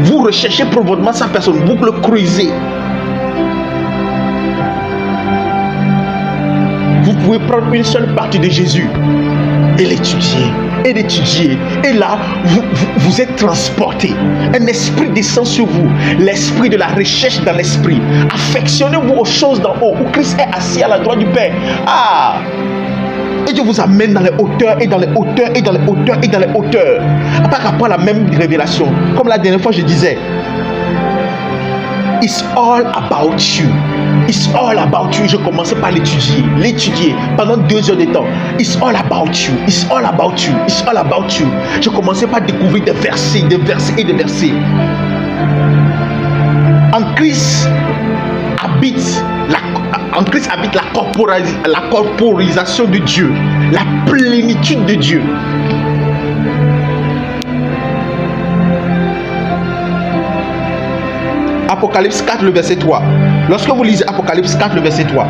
Vous recherchez probablement sa personne, vous le creusez. Vous pouvez prendre une seule partie de Jésus et l'étudier, et l'étudier. Et là, vous êtes transporté. Un esprit descend sur vous, l'esprit de la recherche dans l'esprit. Affectionnez-vous aux choses d'en haut, où Christ est assis à la droite du Père. Ah! Et Dieu vous amène dans les hauteurs, et dans les hauteurs, et dans les hauteurs, et dans les hauteurs. Par rapport à la même révélation. Comme la dernière fois, je disais, it's all about you. It's all about you. Je commençais par l'étudier pendant 2 heures de temps. It's all about you. It's all about you. It's all about you. Je commençais par découvrir des versets et des versets. En Christ habite la corporisation de Dieu, la plénitude de Dieu. Apocalypse 4, le verset 3. Lorsque vous lisez Apocalypse 4, le verset 3,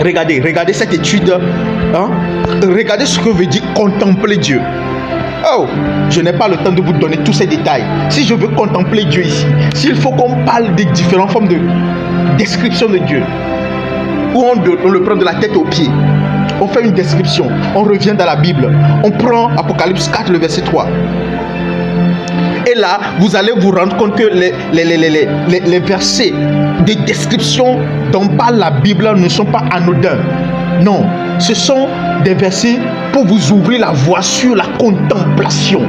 regardez cette étude. Regardez ce que veut dire contempler Dieu. Oh, je n'ai pas le temps de vous donner tous ces détails. Si je veux contempler Dieu ici, s'il faut qu'on parle des différentes formes de description de Dieu, où on le prend de la tête aux pieds, on fait une description, on revient dans la Bible, on prend Apocalypse 4, le verset 3. Et là, vous allez vous rendre compte que les versets de description dont parle la Bible ne sont pas anodins. Non, ce sont des versets pour vous ouvrir la voie sur la contemplation.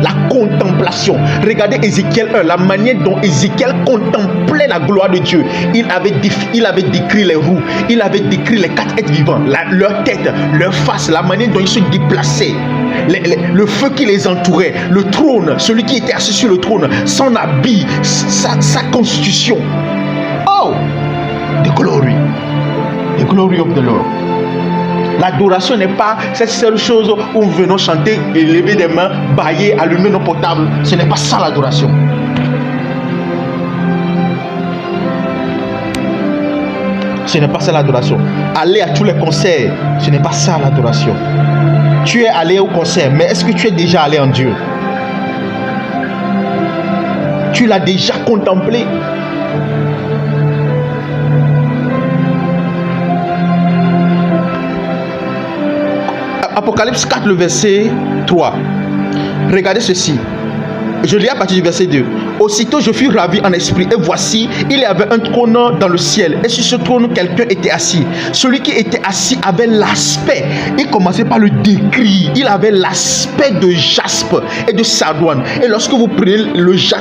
La contemplation. Regardez Ézéchiel 1, la manière dont Ézéchiel contemplait la gloire de Dieu. Il avait décrit les roues, il avait décrit les 4 êtres vivants, leur tête, leur face, la manière dont ils se déplaçaient, le feu qui les entourait, le trône, celui qui était assis sur le trône, son habit, sa constitution. Oh, the glory of the Lord. L'adoration n'est pas cette seule chose où nous venons chanter et lever des mains, bailler, allumer nos portables. Ce n'est pas ça l'adoration. Ce n'est pas ça l'adoration. Aller à tous les concerts, ce n'est pas ça l'adoration. Tu es allé au concert, mais est-ce que tu es déjà allé en Dieu? Tu l'as déjà contemplé? Apocalypse 4, le verset 3. Regardez ceci. Je lis à partir du verset 2. Aussitôt je fus ravi en esprit, et voici, il y avait un trône dans le ciel, et sur ce trône quelqu'un était assis. Celui qui était assis avait l'aspect, il commençait par le décrire, il avait l'aspect de jaspe et de sardoine. Et lorsque vous prenez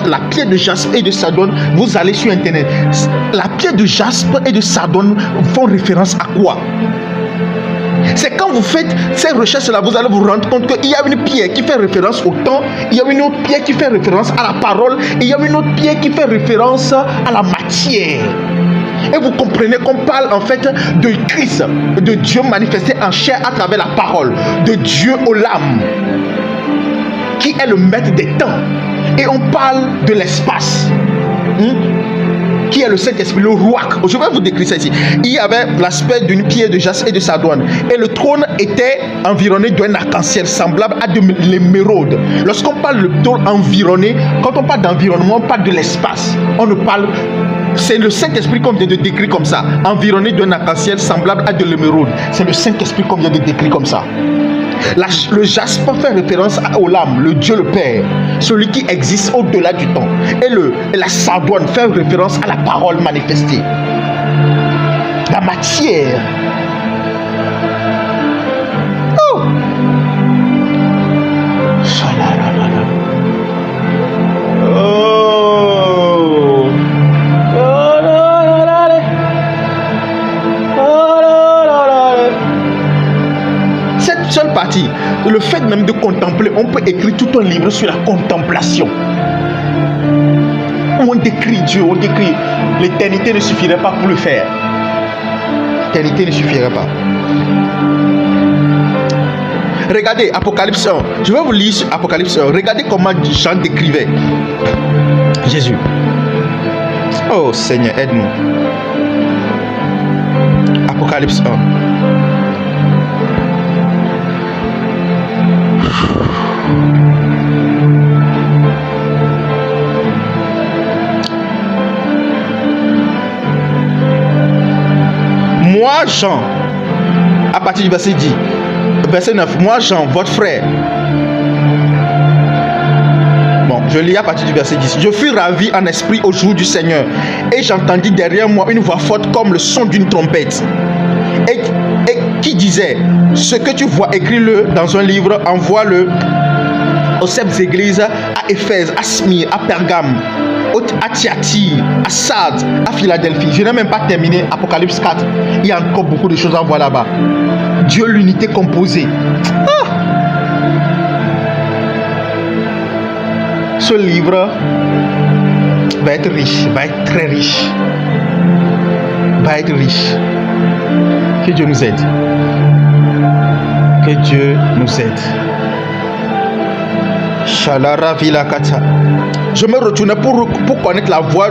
la pierre de jaspe et de sardoine, vous allez sur internet. La pierre de jaspe et de sardoine font référence à quoi? C'est quand vous faites ces recherches-là, vous allez vous rendre compte qu'il y a une pierre qui fait référence au temps, il y a une autre pierre qui fait référence à la parole, et il y a une autre pierre qui fait référence à la matière. Et vous comprenez qu'on parle en fait de Christ, de Dieu manifesté en chair à travers la parole, de Dieu au Lamb, qui est le maître des temps. Et on parle de l'espace. Qui est le Saint-Esprit, le Ruach. Je vais vous décrire ça ici. Il y avait l'aspect d'une pierre de jaspe et de sardoine. Et le trône était environné d'un arc-en-ciel semblable à de l'émeraude. Lorsqu'on parle de trône environné, quand on parle d'environnement, on parle de l'espace. On ne parle... C'est le Saint-Esprit qu'on vient de décrire comme ça. Environné d'un arc-en-ciel semblable à de l'émeraude. C'est le Saint-Esprit qu'on vient de décrire comme ça. Le jaspe fait référence au Lamb, le Dieu le Père, celui qui existe au-delà du temps. Et la sardoine fait référence à la parole manifestée, la matière. Oh! Seule partie, le fait même de contempler, on peut écrire tout un livre sur la contemplation, où on décrit Dieu, on décrit. L'éternité ne suffirait pas pour le faire. L'éternité ne suffirait pas. Regardez Apocalypse 1. Je vais vous lire Apocalypse 1. Regardez comment Jean décrivait Jésus. Oh Seigneur, aide-nous. Apocalypse 1. Moi, Jean, à partir du verset 10, verset 9, moi, Jean, votre frère. Bon, je lis à partir du verset 10. Je fus ravi en esprit au jour du Seigneur, et j'entendis derrière moi une voix forte comme le son d'une trompette, et qui disait, ce que tu vois, écris-le dans un livre, envoie-le aux 7 églises, à Éphèse, à Smyrne, à Pergame, à Thyatire, à Sardes, à Philadelphie. Je n'ai même pas terminé Apocalypse 4. Il y a encore beaucoup de choses à voir là-bas. Dieu, l'unité composée. Ah! Ce livre va être riche, va être très riche. Va être riche. Que Dieu nous aide. Que Dieu nous aide. Shalara Vilakata. Je me retournais pour connaître la voix.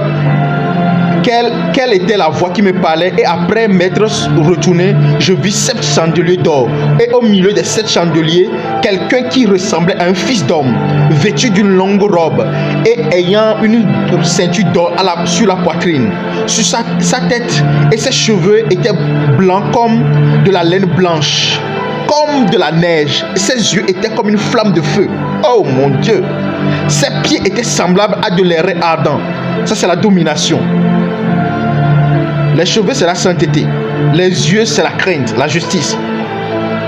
Quelle était la voix qui me parlait? Et après m'être retourné, je vis 7 chandeliers d'or. Et au milieu des 7 chandeliers, quelqu'un qui ressemblait à un fils d'homme, vêtu d'une longue robe et ayant une ceinture d'or sur la poitrine. Sur sa tête et ses cheveux étaient blancs comme de la laine blanche, comme de la neige. Et ses yeux étaient comme une flamme de feu. Oh mon Dieu! Ses pieds étaient semblables à de l'airain ardent. Ça, c'est la domination. Les cheveux, c'est la sainteté. Les yeux, c'est la crainte, la justice.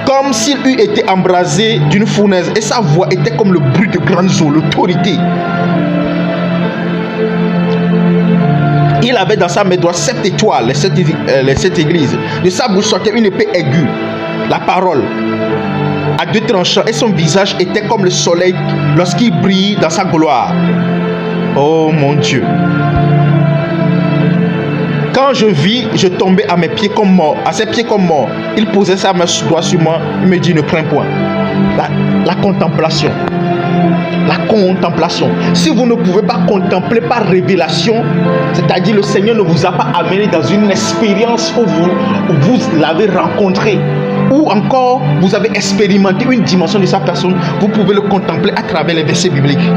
Comme s'il eût été embrasé d'une fournaise. Et sa voix était comme le bruit de grandes eaux, l'autorité. Il avait dans sa main droite 7 étoiles, les 7 églises. De sa bouche sortait une épée aiguë, la parole, à 2 tranchants, et son visage était comme le soleil lorsqu'il brille dans sa gloire. Oh mon Dieu! Quand je vis, je tombais à mes pieds comme mort, à ses pieds comme mort. Il posait sa main droite sur moi, il me dit ne crains point. La contemplation. La contemplation. Si vous ne pouvez pas contempler par révélation, c'est-à-dire le Seigneur ne vous a pas amené dans une expérience où vous l'avez rencontré, ou encore vous avez expérimenté une dimension de sa personne, vous pouvez le contempler à travers les versets bibliques.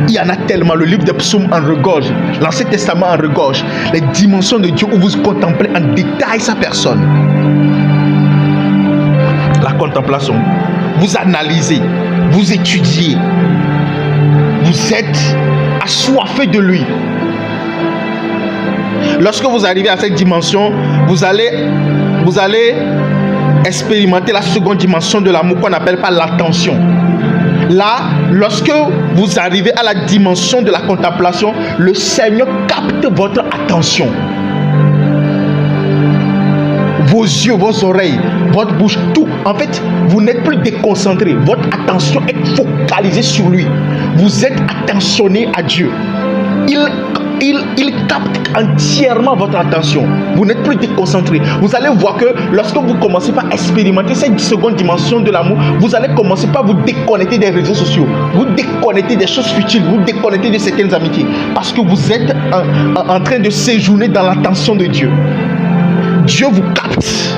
Il y en a tellement. Le livre des psaumes en regorge, l'Ancien Testament en regorge, les dimensions de Dieu où vous contemplez en détail sa personne. La contemplation. Vous analysez, vous étudiez, vous êtes assoiffé de lui. Lorsque vous arrivez à cette dimension, vous allez expérimenter la seconde dimension de l'amour qu'on n'appelle pas l'attention. Là, lorsque vous arrivez à la dimension de la contemplation, le Seigneur capte votre attention. Vos yeux, vos oreilles, votre bouche, tout. En fait, vous n'êtes plus déconcentré. Votre attention est focalisée sur lui. Vous êtes attentionné à Dieu. Il capte entièrement votre attention. Vous n'êtes plus déconcentré. Vous allez voir que lorsque vous commencez par expérimenter cette seconde dimension de l'amour, vous allez commencer par vous déconnecter des réseaux sociaux, vous déconnecter des choses futiles, vous déconnecter de certaines amitiés, parce que vous êtes en train de séjourner dans l'attention de Dieu. Dieu vous capte.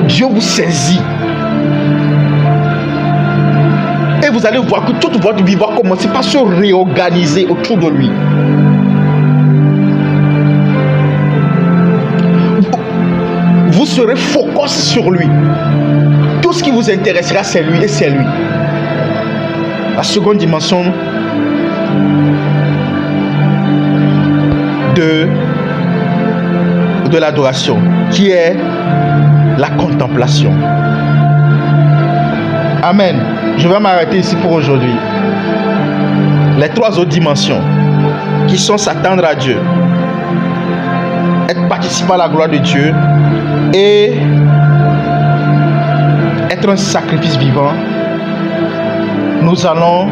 Dieu vous saisit. Et vous allez voir que toute votre vie va commencer par se réorganiser autour de lui. Vous serez focus sur lui. Tout ce qui vous intéressera, c'est lui et c'est lui. La seconde dimension de l'adoration, qui est la contemplation. Amen. Je vais m'arrêter ici pour aujourd'hui. Les 3 autres dimensions qui sont s'attendre à Dieu, être participant à la gloire de Dieu et être un sacrifice vivant. Nous allons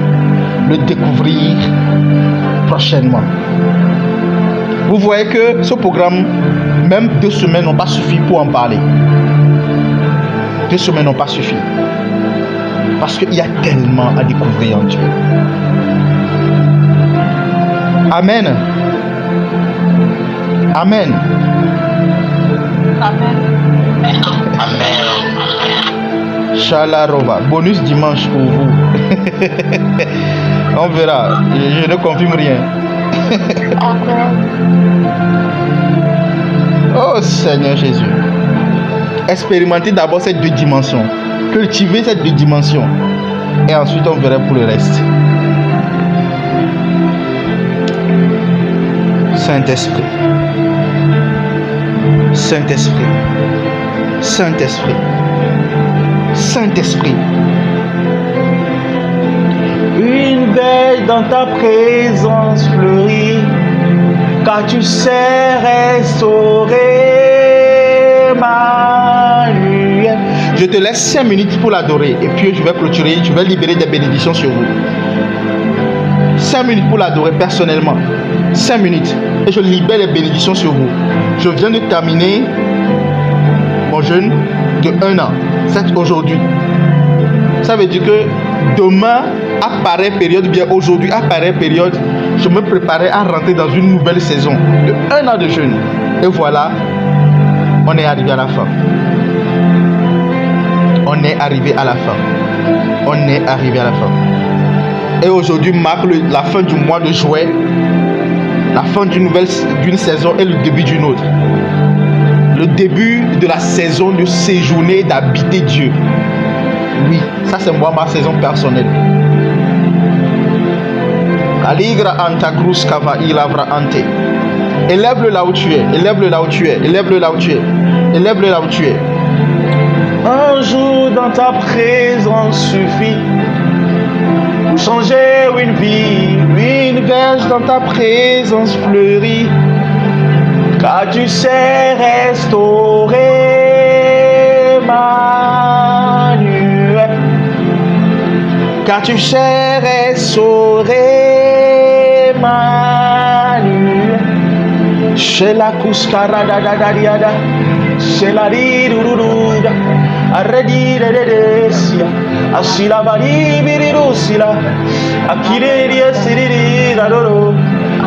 le découvrir prochainement. Vous voyez que ce programme, même 2 semaines n'ont pas suffi pour en parler. 2 semaines n'ont pas suffi. Parce qu'il y a tellement à découvrir en Dieu. Amen. Amen. Amen. Shalarova. Bonus dimanche pour vous. On verra. Je ne confirme rien. Oh Seigneur Jésus. Expérimentez d'abord ces deux dimensions. Cultivez ces deux dimensions. Et ensuite on verra pour le reste. Saint-Esprit. Saint-Esprit. Saint-Esprit. Saint-Esprit. Une veille dans ta présence fleurie, car tu sais restaurer ma lumière. Je te laisse 5 minutes pour l'adorer et puis je vais clôturer, je vais libérer des bénédictions sur vous. 5 minutes pour l'adorer personnellement. 5 minutes et je libère les bénédictions sur vous. Je viens de terminer mon jeûne de 1 an. C'est aujourd'hui. Ça veut dire que demain, à pareille période, bien aujourd'hui, à pareille période, je me préparais à rentrer dans une nouvelle saison de 1 an de jeûne. Et voilà, on est arrivé à la fin. On est arrivé à la fin. On est arrivé à la fin. Et aujourd'hui marque la fin du mois de juillet, la fin d'une saison et le début d'une autre. Le début de la saison de séjourner, d'habiter Dieu. Oui, ça c'est moi, ma saison personnelle. Aligra anta cruz kava ilavra ante. Élève-le là où tu es, élève-le là où tu es, élève-le là où tu es, élève-le là où tu es. Un jour dans ta présence suffit pour changer une vie, une verge dans ta présence fleurit, car tu sais restaurer ma nuée, car tu sais restaurer ma nuée. Chez la cuscarada da da diada, chez la riduruda, arredi de desia, asila bari birusila, akire dia siriri da doro,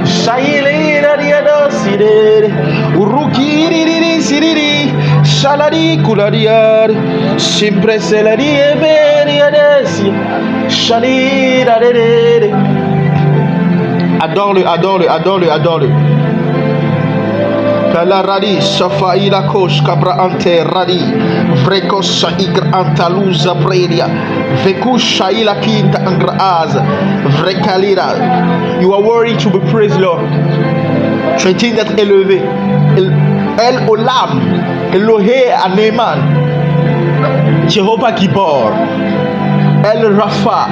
shaile da dia da sirere, urukiri siriri, shalari kulariar, sempre se la dia veria desia, shali da de. Adore-le, adore-le, adore-le, adore-le. La radi safaila kosh kabra ante radi vrekos igra antaluza predia vekusha ila kinta angraaz vrekalira. You are worthy to be praised, Lord. Tu es digne d'être élevé. El Olam, Elohe Aneman, Jehovah Gibor, El Rafa,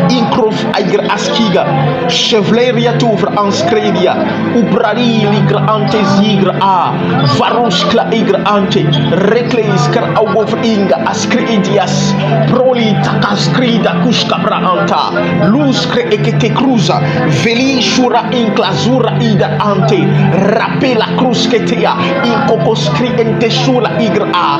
Inkrof Aigra Askiga, Chevleria Touvre Anscredia, Ubrari Ligra Ante Zigra A, Varuskla Igra Ante, Recleis Car Awov Inga, Ascreidias, Proli Takaskrida Kuskabra Anta, Luskre Ekete Cruza, Veli Shura Inclasura Ida Ante, Rapela Crusketea, Inkokoskri Ente Shula Igra A,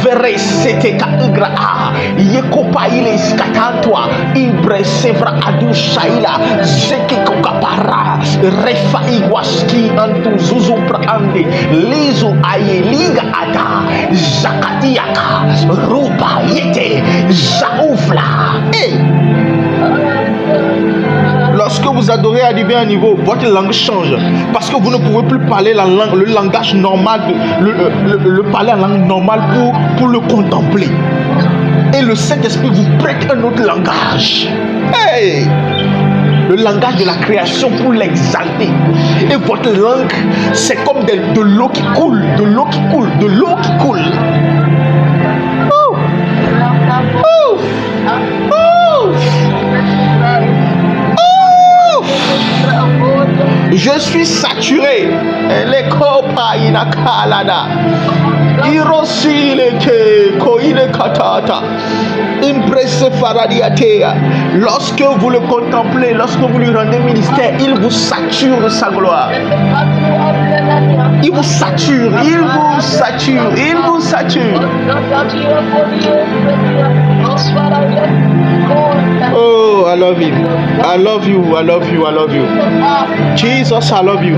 Vere Seteka Igra A, Yekopa Iles Katantwa, Ibre Sevra Adu Shaila, Zeke Kokapara, Refa Iguaski Antu Zuzu Praande, Lizu Aye Liga Ada, Zakatiaka, Rupa Yete, Zaoufla. Hey! Lorsque vous adorez à divers niveau, votre langue change. Parce que vous ne pouvez plus parler la langue, le langage normal, le parler en langue normale pour le contempler. Et le Saint-Esprit vous prête un autre langage. Hey! Le langage de la création pour l'exalter. Et votre langue, c'est comme de l'eau qui coule, de l'eau qui coule, de l'eau qui coule. Oh! Oh! Oh! Oh! Je suis saturé. Les copains inakalada. Irosile ke koile katata. Impresse Faradiatea. Lorsque vous le contemplez, lorsque vous lui rendez ministère, il vous sature de sa gloire. Il vous sature, il vous sature, il vous sature. Oh, I love him. I love you, I love you, I love you. Jesus, I love you.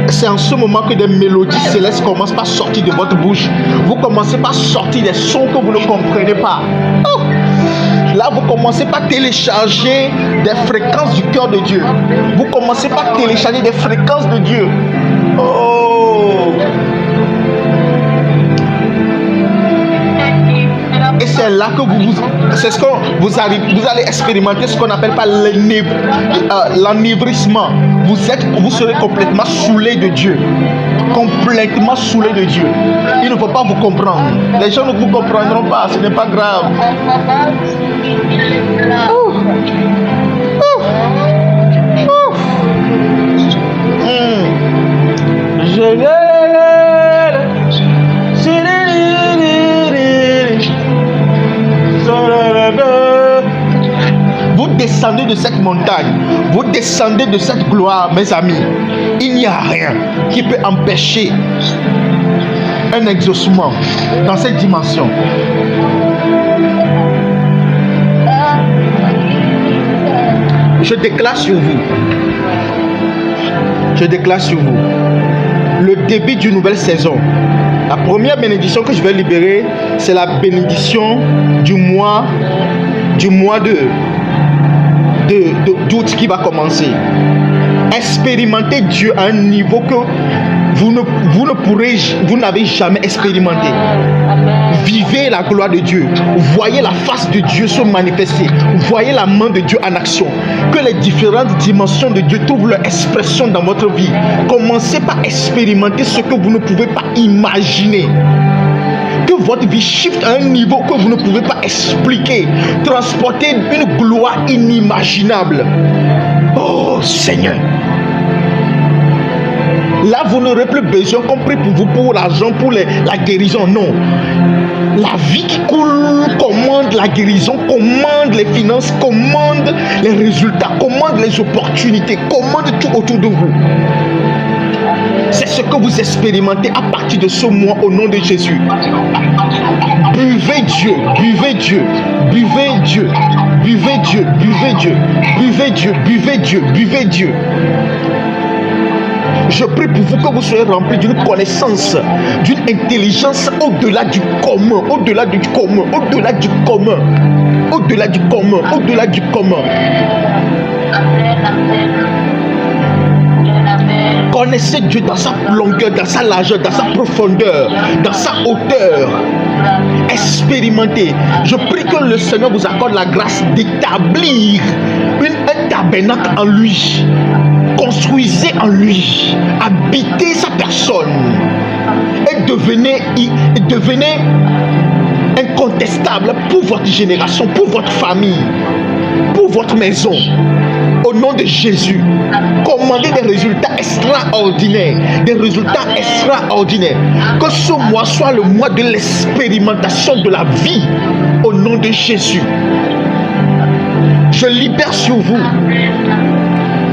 C'est en ce moment que des mélodies célestes commencent par sortir de votre bouche. Vous commencez par sortir des sons que vous ne comprenez pas. Oh! Là, vous commencez par télécharger des fréquences du cœur de Dieu. Vous commencez par télécharger des fréquences de Dieu. Oh! Et c'est là que c'est ce que vous allez expérimenter ce qu'on appelle pas l'enivrisme. Vous serez complètement saoulé de Dieu. Complètement saoulé de Dieu. Il ne faut pas vous comprendre. Les gens ne vous comprendront pas, ce n'est pas grave. Vous descendez de cette montagne, vous descendez de cette gloire, mes amis. Il n'y a rien qui peut empêcher un exaucement dans cette dimension. Je déclare sur vous. Je déclare sur vous le début d'une nouvelle saison. La première bénédiction que je vais libérer, c'est la bénédiction du mois d'août qui va commencer. Expérimenter Dieu à un niveau que vous n'avez jamais expérimenté. Vivez la gloire de Dieu. Voyez la face de Dieu se manifester. Voyez la main de Dieu en action. Que les différentes dimensions de Dieu trouvent leur expression dans votre vie. Commencez par expérimenter ce que vous ne pouvez pas imaginer. Que votre vie shift à un niveau que vous ne pouvez pas expliquer. Transporter une gloire inimaginable. Oh Seigneur. Là, vous n'aurez plus besoin qu'on prie pour vous, pour l'argent, pour la guérison. Non. La vie qui coule commande la guérison, commande les finances, commande les résultats, commande les opportunités, commande tout autour de vous. C'est ce que vous expérimentez à partir de ce mois au nom de Jésus. Buvez Dieu, buvez Dieu, buvez Dieu, buvez Dieu, buvez Dieu, buvez Dieu, buvez Dieu, buvez Dieu. Je prie pour vous que vous soyez remplis d'une connaissance, d'une intelligence au-delà du commun, au-delà du commun, au-delà du commun, au-delà du commun, au-delà du commun. Connaissez Dieu dans sa longueur, dans sa largeur, dans sa profondeur, dans sa hauteur. Expérimentez. Je prie que le Seigneur vous accorde la grâce d'établir un tabernacle en lui. Construisez en lui. Habitez sa personne. Et devenez incontestable pour votre génération, pour votre famille, pour votre maison. Au nom de Jésus, commandez des résultats extraordinaires. Des résultats extraordinaires. Que ce mois soit le mois de l'expérimentation de la vie. Au nom de Jésus. Je libère sur vous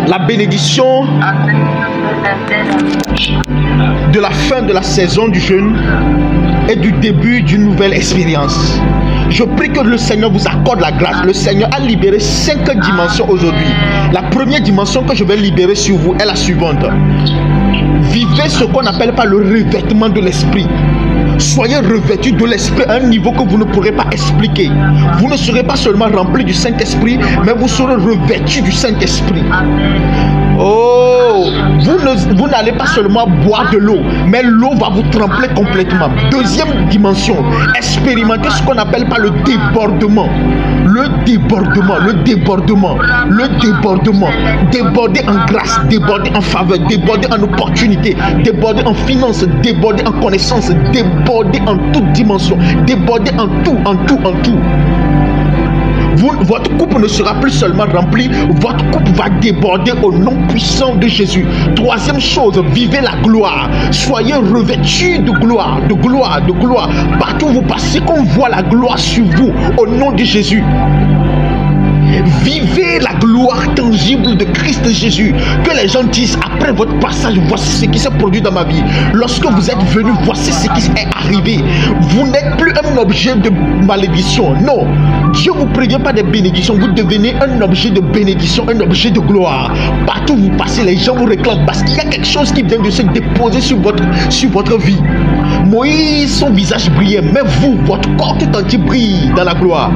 la bénédiction de la fin de la saison du jeûne et du début d'une nouvelle expérience. Je prie que le Seigneur vous accorde la grâce. Le Seigneur a libéré 5 dimensions aujourd'hui. La première dimension que je vais libérer sur vous est la suivante. Vivez ce qu'on n'appelle pas le revêtement de l'esprit. Soyez revêtus de l'esprit à un niveau que vous ne pourrez pas expliquer. Vous ne serez pas seulement remplis du Saint-Esprit, mais vous serez revêtus du Saint-Esprit. Oh, vous n'allez pas seulement boire de l'eau, mais l'eau va vous trempler complètement. Deuxième dimension, expérimentez ce qu'on n'appelle pas le débordement. le débordement, déborder en grâce, déborder en faveur, déborder en opportunité, déborder en finance, déborder en connaissance, déborder en toute dimension, déborder en tout. Votre coupe ne sera plus seulement remplie, votre coupe va déborder au nom puissant de Jésus. Troisième chose, vivez la gloire. Soyez revêtus de gloire. Partout où vous passez, qu'on voit la gloire sur vous, au nom de Jésus. Vivez la gloire tangible de Christ Jésus. Que les gens disent après votre passage, voici ce qui s'est produit dans ma vie. Lorsque vous êtes venu, voici ce qui est arrivé. Vous n'êtes plus un objet de malédiction. Non, Dieu vous prévient pas des bénédictions. Vous devenez un objet de bénédiction, un objet de gloire. Partout où vous passez, les gens vous réclament parce qu'il y a quelque chose qui vient de se déposer sur votre vie. Moïse, son visage brillait, mais vous, votre corps tout entier brille dans la gloire.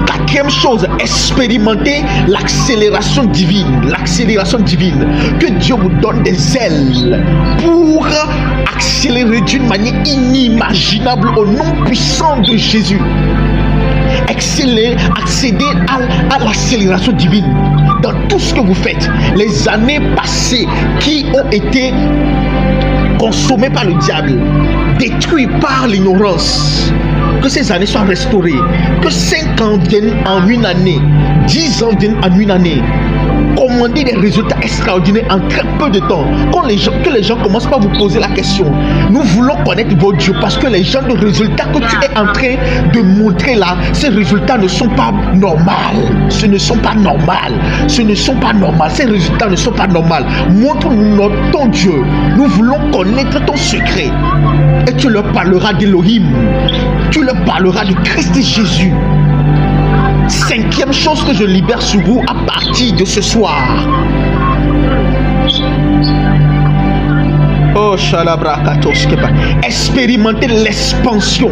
Quatrième chose, expérimentez l'accélération divine. Que Dieu vous donne des ailes pour accélérer d'une manière inimaginable au nom puissant de Jésus. Accéder à l'accélération divine dans tout ce que vous faites. Les années passées qui ont été consommées par le diable, détruites par l'ignorance, que ces années soient restaurées, que 5 ans viennent en une année, 10 ans viennent en une année. Commandez des résultats extraordinaires en très peu de temps. Que les gens commencent pas à vous poser la question. Nous voulons connaître votre Dieu parce que les gens de résultats que tu es en train de montrer là, ces résultats ne sont pas normaux. Ces résultats ne sont pas normaux. Montre-nous ton Dieu. Nous voulons connaître ton secret. Et tu leur parleras d'Elohim. Tu leur parleras de Christ Jésus. Cinquième chose que je libère sur vous à partir de ce soir. Oh, expérimentez l'expansion,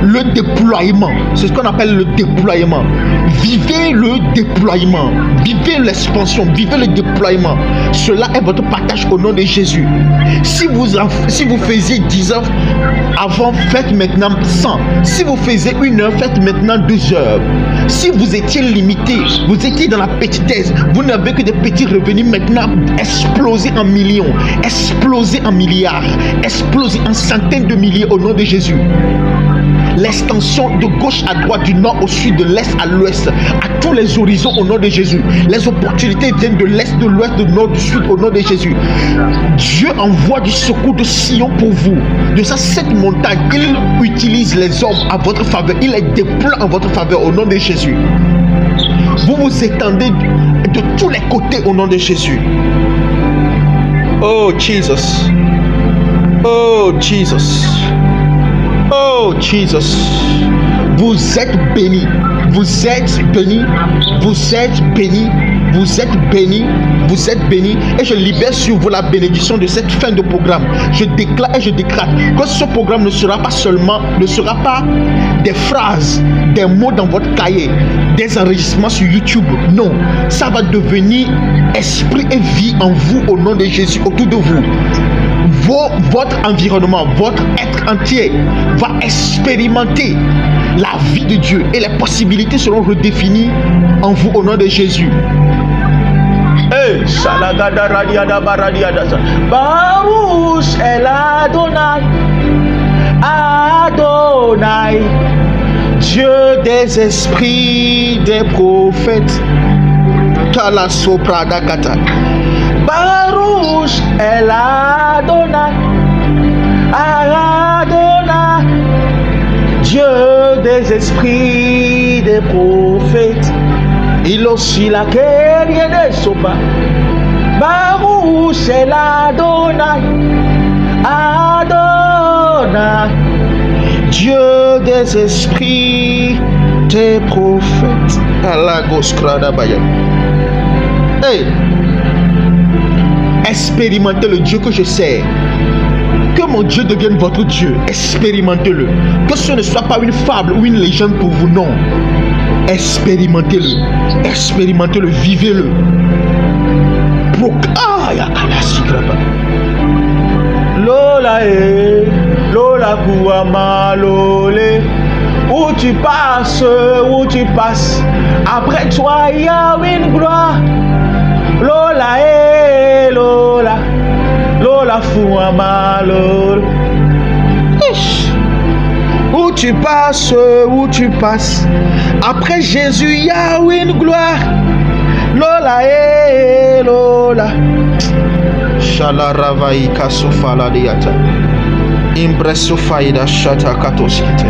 le déploiement. C'est ce qu'on appelle le déploiement. Vivez le déploiement, vivez l'expansion, vivez le déploiement. Cela est votre partage au nom de Jésus. Si vous faisiez 10 heures avant, faites maintenant 100. Si vous faisiez 1 heure, faites maintenant 2 heures. Si vous étiez limité, vous étiez dans la petitesse, vous n'avez que des petits revenus, maintenant explosez en millions, explosez en milliards, explosez en centaines de milliers au nom de Jésus. L'extension de gauche à droite, du nord au sud, de l'est à l'ouest, à tous les horizons au nom de Jésus. Les opportunités viennent de l'est, de l'ouest, du nord, du sud au nom de Jésus. Dieu envoie du secours de Sion pour vous. De cette montagne, il utilise les hommes à votre faveur. Il les déploie en votre faveur au nom de Jésus. Vous vous étendez de tous les côtés au nom de Jésus. Oh Jesus. Oh Jesus. Oh Jesus, vous êtes bénis, vous êtes bénis, vous êtes bénis, vous êtes bénis, vous êtes bénis. Et je libère sur vous la bénédiction de cette fin de programme. Je déclare et je décrète que ce programme ne sera pas des phrases, des mots dans votre cahier, des enregistrements sur YouTube. Non, ça va devenir esprit et vie en vous au nom de Jésus autour de vous. Votre environnement, votre être entier va expérimenter la vie de Dieu et les possibilités seront redéfinies en vous au nom de Jésus. Hey, Salagada Radiada Baradiada Baruch El Adonai, Adonai, Dieu des esprits des prophètes. Kala Soprada Kata. Baruch El Adonai, Adonai, Dieu des esprits des prophètes. Il aussi la guerre des sopas. Baruch El Adonai, Adonai, Dieu des esprits des prophètes. Allah Goskrada Baya. Hey! Expérimentez le Dieu que je sers. Que mon Dieu devienne votre Dieu. Expérimentez-le. Que ce ne soit pas une fable ou une légende pour vous, non. Expérimentez-le. Expérimentez-le. Vivez-le. Lola e, Lola kuama lole, Où tu passes, après toi il y a une gloire. Lola eh Lola, Lola fouama Lola. Où tu passes, après Jésus il y a une gloire. Lola eh Lola. Shalaravaï kasufala diata. Impresso faida shata katoskite.